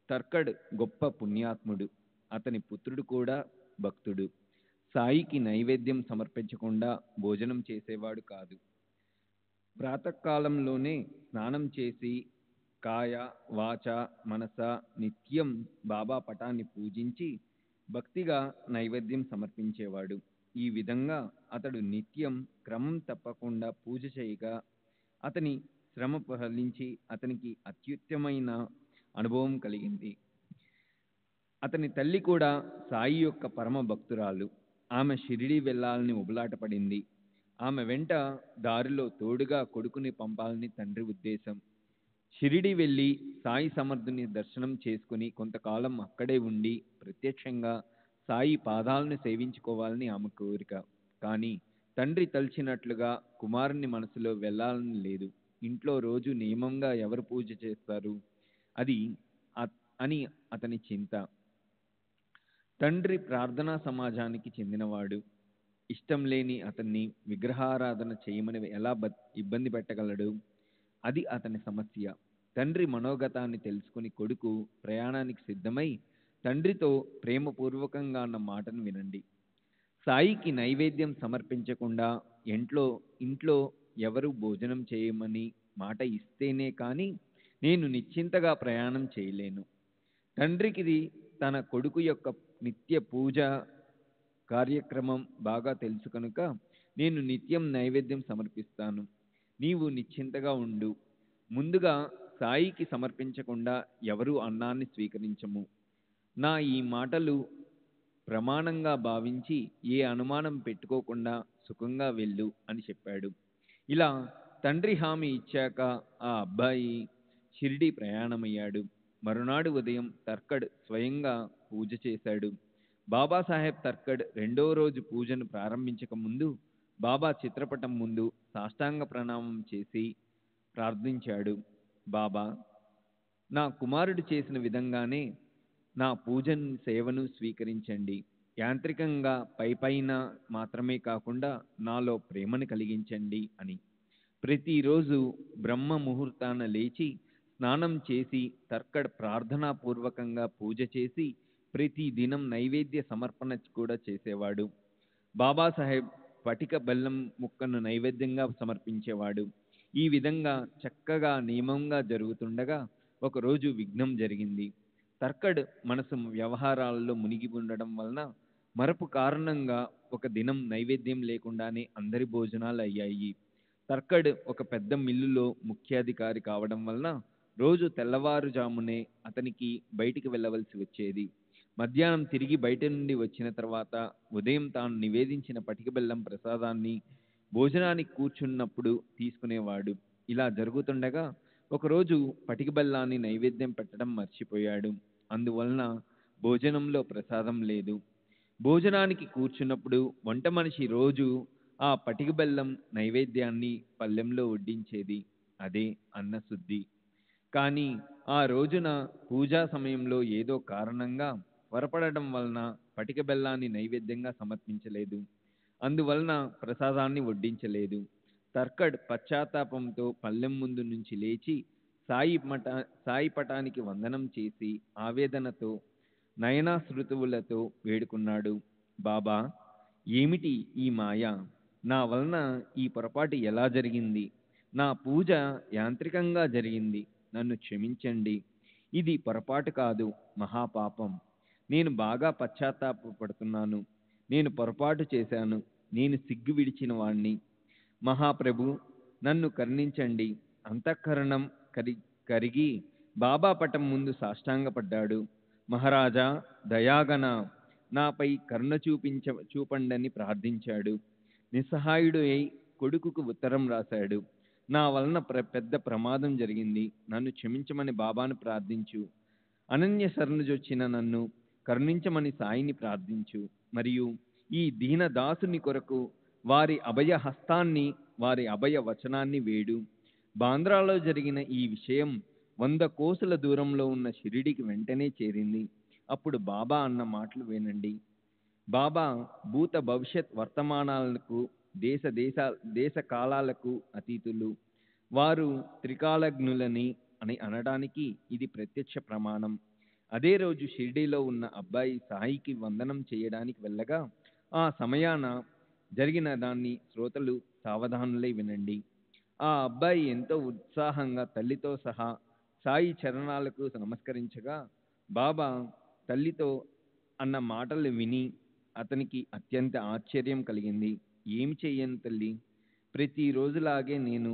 తర్కడ్ గొప్ప పుణ్యాత్ముడు. అతని పుత్రుడు కూడా భక్తుడు. సాయికి నైవేద్యం సమర్పించకుండా భోజనం చేసేవాడు కాదు. ప్రాతకాలంలోనే స్నానం చేసి కాయ వాచ మనస నిత్యం బాబా పటాన్ని పూజించి భక్తిగా నైవేద్యం సమర్పించేవాడు. ఈ విధంగా అతడు నిత్యం క్రమం తప్పకుండా పూజ చేయగా అతని శ్రమ ఫలించి అతనికి అత్యుత్తమైన అనుభవం కలిగింది. అతని తల్లి కూడా సాయి యొక్క పరమ భక్తురాలు. ఆమె షిరిడి వెళ్ళాలని ఉబలాటపడింది. ఆమె వెంట దారిలో తోడుగా కొడుకుని పంపాలని తండ్రి ఉద్దేశం. షిరిడి వెళ్ళి సాయి సమర్థుని దర్శనం చేసుకుని కొంతకాలం అక్కడే ఉండి ప్రత్యక్షంగా సాయి పాదాలను సేవించుకోవాలని ఆమె కోరిక. కానీ తండ్రి తలిచినట్లుగా కుమారుని మనసులో వెళ్ళాలని లేదు. ఇంట్లో రోజు నియమంగా ఎవరు పూజ చేస్తారు అది అని అతని చింత. తండ్రి ప్రార్థనా సమాజానికి చెందినవాడు. ఇష్టం లేని అతన్ని విగ్రహారాధన చేయమని ఎలా ఇబ్బంది పెట్టగలడు? అది అతని సమస్య. తండ్రి మనోగతాన్ని తెలుసుకుని కొడుకు ప్రయాణానికి సిద్ధమై తండ్రితో ప్రేమపూర్వకంగా అన్న మాటను వినండి. సాయికి నైవేద్యం సమర్పించకుండా ఇంట్లో ఎవరు భోజనం చేయమని మాట ఇస్తేనే కానీ నేను నిశ్చింతగా ప్రయాణం చేయలేను. తండ్రికి తన కొడుకు యొక్క నిత్య పూజ కార్యక్రమం బాగా తెలుసు కనుక నేను నిత్యం నైవేద్యం సమర్పిస్తాను. నీవు నిశ్చింతగా ఉండు. ముందుగా సాయికి సమర్పించకుండా ఎవరూ అన్నాన్ని స్వీకరించము. నా ఈ మాటలు ప్రమాణంగా భావించి ఏ అనుమానం పెట్టుకోకుండా సుఖంగా వెళ్ళు అని చెప్పాడు. ఇలా తండ్రి హామీ ఇచ్చాక ఆ అబ్బాయి షిరిడి ప్రయాణమయ్యాడు. మరునాడు ఉదయం తర్కడ్ స్వయంగా పూజ చేశాడు. బాబాసాహెబ్ తర్కడ్ రెండో రోజు పూజను ప్రారంభించక ముందు బాబా చిత్రపటం ముందు సాష్టాంగ ప్రణామం చేసి ప్రార్థించాడు. బాబా, నా కుమారుడు చేసిన విధంగానే నా పూజను సేవను స్వీకరించండి. యాంత్రికంగా పైపైన మాత్రమే కాకుండా నాలో ప్రేమను కలిగించండి అని. ప్రతిరోజు బ్రహ్మ ముహూర్తాన లేచి స్నానం చేసి తర్కడ్ ప్రార్థనాపూర్వకంగా పూజ చేసి ప్రతి దినం నైవేద్య సమర్పణ కూడా చేసేవాడు. బాబాసాహెబ్ పటిక బెల్లం ముక్కను నైవేద్యంగా సమర్పించేవాడు. ఈ విధంగా చక్కగా నియమంగా జరుగుతుండగా ఒకరోజు విఘ్నం జరిగింది. తర్కడ్ మనసు వ్యవహారాలలో మునిగి ఉండడం వలన మరపు కారణంగా ఒక దినం నైవేద్యం లేకుండానే అందరి భోజనాలు అయ్యాయి. తర్కడ్ ఒక పెద్ద మిల్లులో ముఖ్యాధికారి కావడం వలన రోజు తెల్లవారుజామునే అతనికి బయటికి వెళ్ళవలసి వచ్చేది. మధ్యాహ్నం తిరిగి బయట నుండి వచ్చిన తర్వాత ఉదయం తాను నివేదించిన పటిక బెల్లం ప్రసాదాన్ని భోజనానికి కూర్చున్నప్పుడు తీసుకునేవాడు. ఇలా జరుగుతుండగా ఒకరోజు పటిక బెల్లాన్ని నైవేద్యం పెట్టడం మర్చిపోయాడు. అందువలన భోజనంలో ప్రసాదం లేదు. భోజనానికి కూర్చున్నప్పుడు వంట మనిషి రోజు ఆ పటిక బెల్లం నైవేద్యాన్ని పళ్ళెంలో వడ్డించేది. అదే అన్నశుద్ధి. కానీ ఆ రోజున పూజా సమయంలో ఏదో కారణంగా త్వరపడడం వలన పటిక బెల్లాన్ని నైవేద్యంగా సమర్పించలేదు. అందువలన ప్రసాదాన్ని వడ్డించలేదు. తర్కడ్ పశ్చాత్తాపంతో పళ్ళెం ముందు నుంచి లేచి సాయి పటానికి వందనం చేసి ఆవేదనతో నయనాశ్రుతువులతో వేడుకున్నాడు. బాబా, ఏమిటి ఈ మాయ? నా వలన ఈ పొరపాటు ఎలా జరిగింది? నా పూజ యాంత్రికంగా జరిగింది. నన్ను క్షమించండి. ఇది పొరపాటు కాదు, మహాపాపం. నేను బాగా పశ్చాత్తాపడుతున్నాను. నేను పొరపాటు చేశాను. నేను సిగ్గు విడిచిన వాణ్ణి. మహాప్రభు, నన్ను కరుణించండి. అంతఃకరణం కరిగి బాబా పటం ముందు సాష్టాంగపడ్డాడు. మహారాజా, దయాగణ, నాపై కరుణ చూపండని ప్రార్థించాడు. నిస్సహాయుడు అయి కొడుకుకు ఉత్తరం రాశాడు. నా వలన పెద్ద ప్రమాదం జరిగింది. నన్ను క్షమించమని బాబాను ప్రార్థించు. అనన్య శరణుజొచ్చిన నన్ను కరుణించమని సాయిని ప్రార్థించు. మరియు ఈ దీనదాసుని కొరకు వారి అభయ హస్తాన్ని, వారి అభయ వచనాన్ని వేడు. బాంద్రాలో జరిగిన ఈ విషయం 100 కోసుల దూరంలో ఉన్న షిరిడికి వెంటనే చేరింది. అప్పుడు బాబా అన్న మాటలు వినండి. బాబా భూత భవిష్యత్ వర్తమానాలకు దేశ కాలాలకు అతీతులు. వారు త్రికాలజ్ఞులని అని అనడానికి ఇది ప్రత్యక్ష ప్రమాణం. అదే రోజు షిరిడీలో ఉన్న అబ్బాయి సాయికి వందనం చేయడానికి వెళ్ళగా ఆ సమయాన జరిగిన దాన్ని శ్రోతలు సావధానులై వినండి. ఆ అబ్బాయి ఎంతో ఉత్సాహంగా తల్లితో సహా సాయి చరణాలకు నమస్కరించగా బాబా తల్లితో అన్న మాటలు విని అతనికి అత్యంత ఆశ్చర్యం కలిగింది. ఏమి చెయ్యను తల్లి, ప్రతిరోజులాగే నేను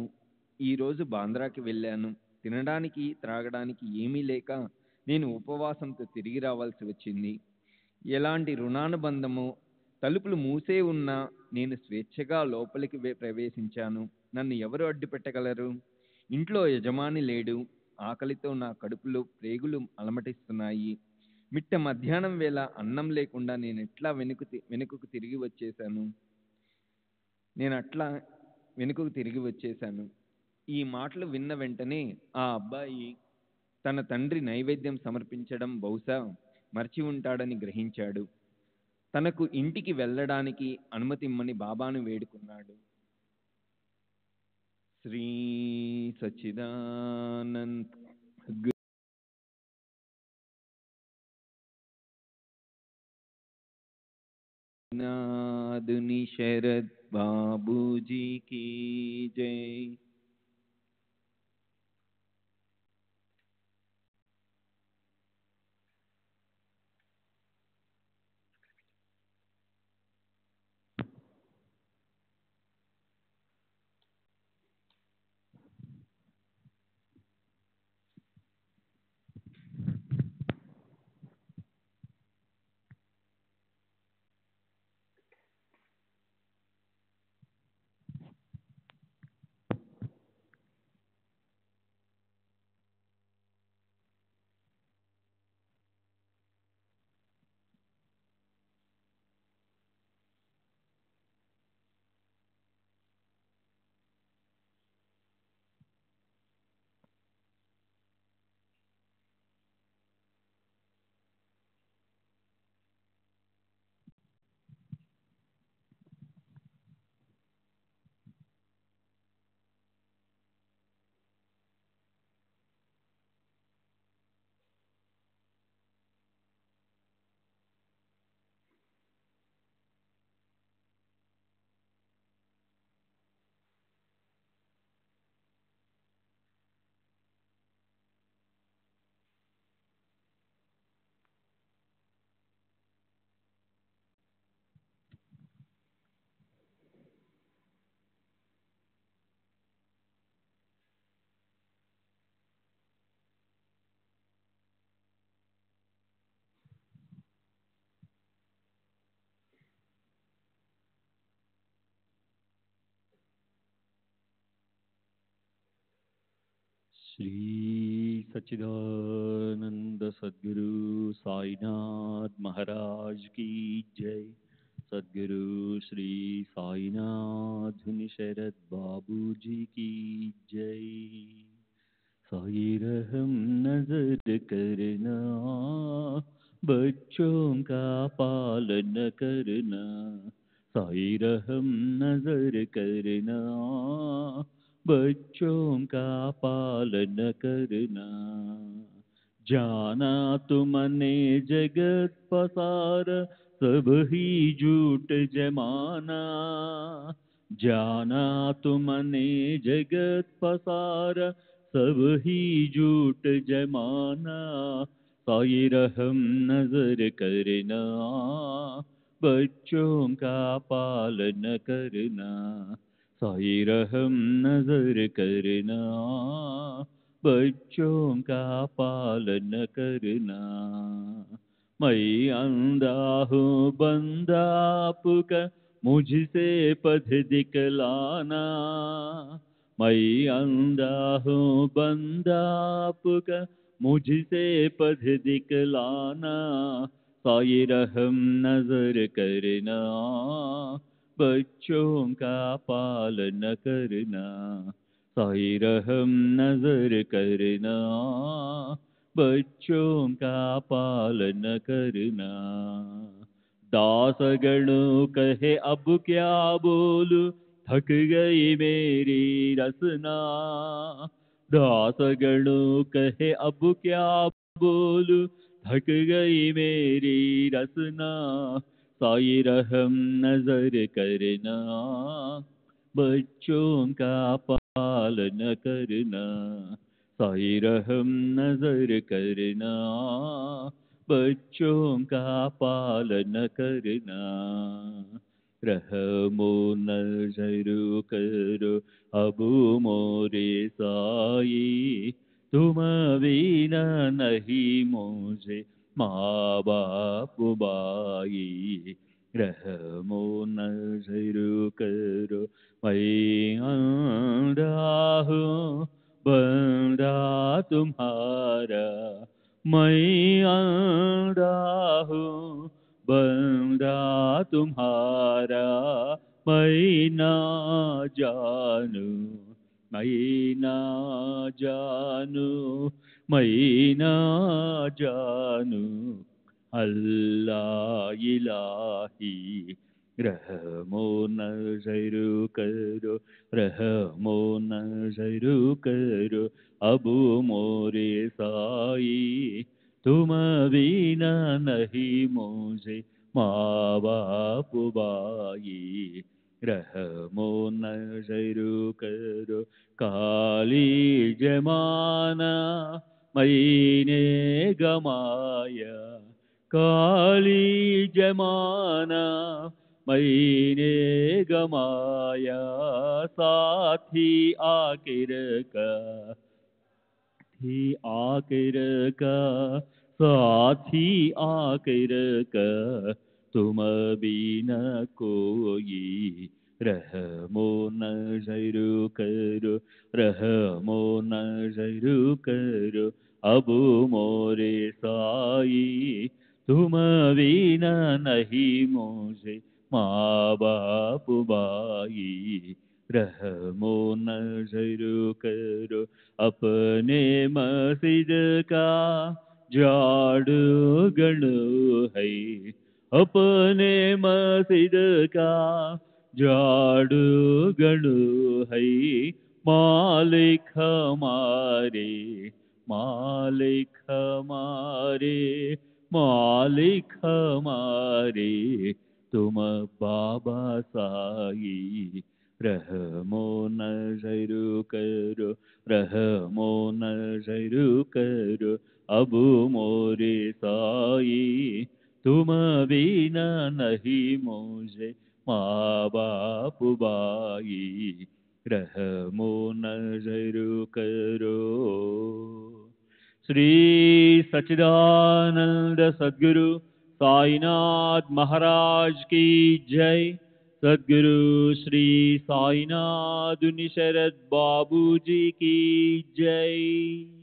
ఈరోజు బాంద్రాకి వెళ్ళాను. తినడానికి త్రాగడానికి ఏమీ లేక నేను ఉపవాసంతో తిరిగి రావాల్సి వచ్చింది. ఎలాంటి రుణానుబంధమో, తలుపులు మూసే ఉన్నా నేను స్వేచ్ఛగా లోపలికి ప్రవేశించాను. నన్ను ఎవరు అడ్డు పెట్టగలరు? ఇంట్లో యజమాని లేడు. ఆకలితో నా కడుపులో ప్రేగులు అలమటిస్తున్నాయి. మిట్ట మధ్యాహ్నం వేళ అన్నం లేకుండా నేను ఎట్లా వెనుకకు తిరిగి వచ్చేశాను? నేను అట్లా వెనుకకు తిరిగి వచ్చేశాను. ఈ మాటలు విన్న వెంటనే ఆ అబ్బాయి తన తండ్రి నైవేద్యం సమర్పించడం బహుశా మర్చి ఉంటాడని గ్రహించాడు. తనకు ఇంటికి వెళ్ళడానికి అనుమతిమ్మని బాబాను వేడుకున్నాడు. శ్రీ సచ్చిదానంద్ नादुनी शरद बाबूजी की जय। श्री सच्चिदानंद सद्गुरु साईनाथ महाराज की जय। सद्गुरु श्री साईनाथ शरद बाबू जी की जय। साई रहम नजर करना, बच्चों का पालन करना। साई रहम नजर करना, बच्चों का पालन करना। जाना तुमने जगत पसार, सब ही झूठ जमाना। जाना तुमने जगत पसार, सब ही झूठ जमाना। साई रहम नजर करना, बच्चों का पालन करना। साई रहम नजर करना, बच्चों का पालन करना। मैं अंधा हूँ बंदा आपका, मुझसे पथ दिखलाना। मैं अंधा हूँ बंदा आपका, मुझसे पथ दिखलाना। साई रहम नजर करना, बच्चों का पालन करना। साई रहम नजर करना, बच्चों का पालन करना। दास गणों कहे अब क्या बोलूं, थक गई मेरी रसना। दास गणों कहे अब क्या बोलूं, थक गई मेरी रसना। साई रहम नजर करना, बच्चों का पालन करना। साई रहम नजर करना, बच्चों का पालन करना। रहमो नजर करो अब मोरे साई, तुम बिना नहीं मुझे माँ बाप बाई। रहमो नजर करो मैं अंधा हूँ बंदा तुम्हारा। मैं अंधा हूँ बंदा तुम्हारा, मैं ना जानू, मैं ना जानू, मैं ना जानू, अल्लाह इलाही रहमो नज़र करो, रहमो नज़र करो, अबू मोरे साई तुम बिना नहीं मुझे माँ बाप भाई, रहमो नज़र करो, काली जमाना मैंने गमाया, काली जमाना मैंने गमाया, साथी आखिर का ही आखिर का, साथी आखिर का, तुम बिना कोई, रहमो नज़र करो, रहमो नज़र करो, अब मोरे साई तुम बिना नहीं मुझे माँ बाप भाई, रहमो नज़र करो, अपने मस्जिद का झाड़ू गणो है, अपने मस्जिद का झाड़ू गणो है, मालिक हमारे, मालिक हमारे, मालिक हमारे, तुम बाबा साई, रहमो नज़र करो, रहमो नज़र करो, अब मोरे साई तुम बिना नहीं मुझे माँ बाप भाई, रहमो नज़र करो। श्री सच्चिदानंद सद्गुरु साईनाथ महाराज की जय। सद्गुरु श्री साईनाथ शरद बाबू जी की जय।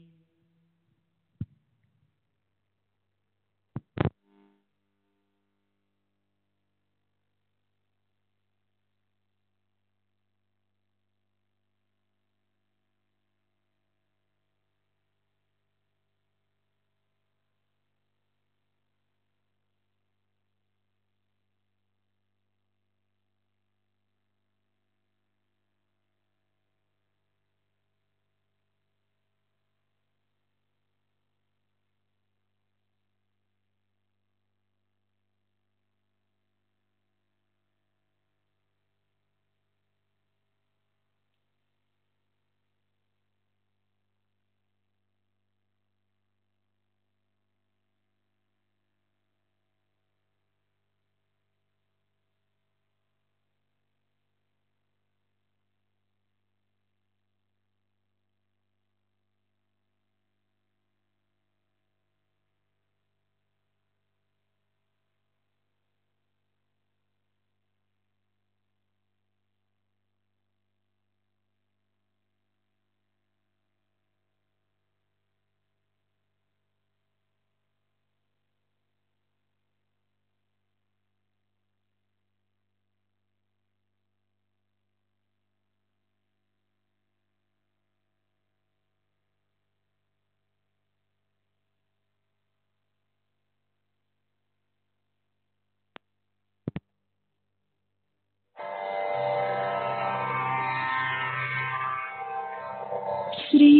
श्री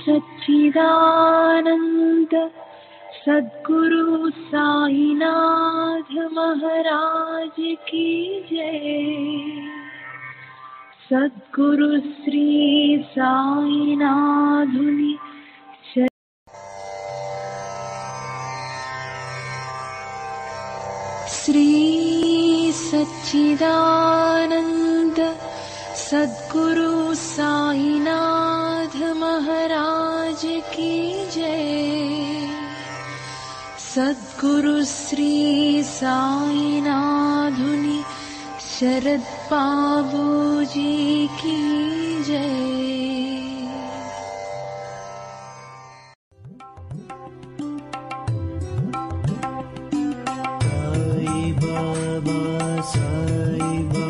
सच्चिदानंद सद्गुरु साईनाथ महाराज की जय। सद्गुरु श्री साईनाथुनि श्री सच्चिदानंद सद्गुरु साईनाथ महाराज की जय। सद्गुरु श्री साईनाथुनि शरद बाबू जी की जय। Sai Baba, Sai Baba.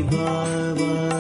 Baba,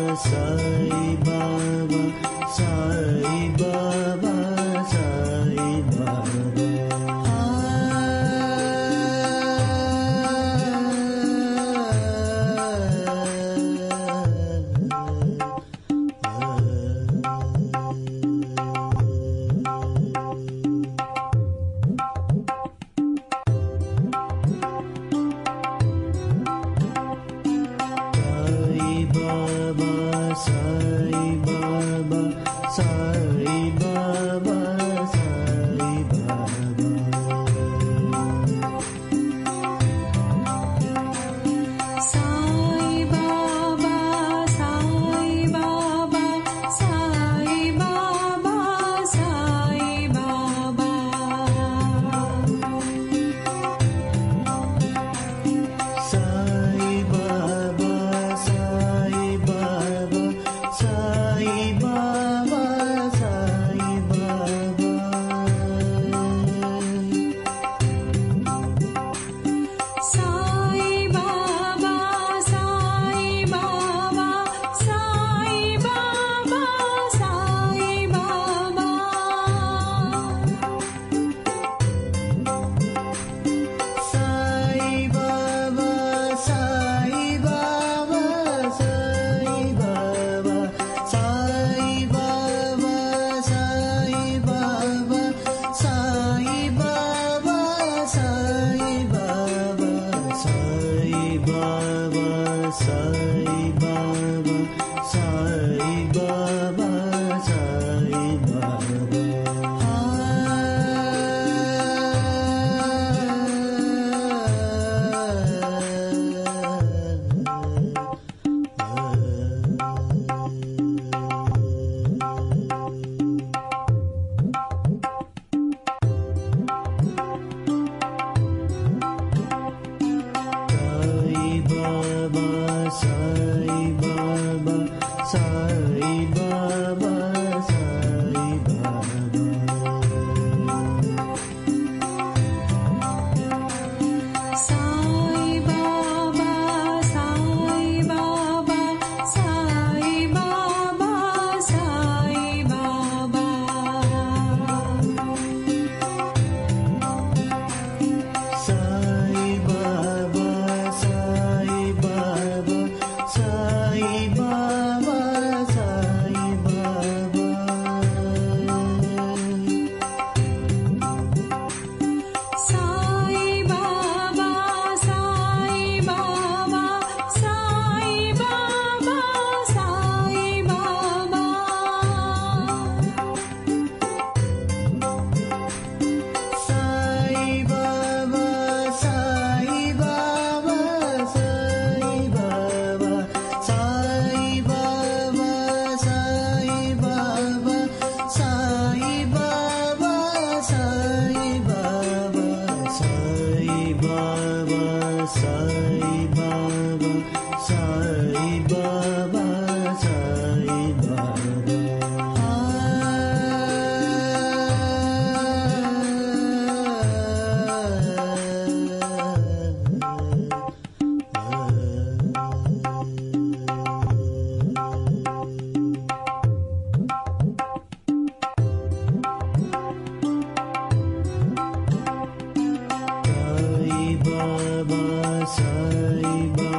Sai Baba.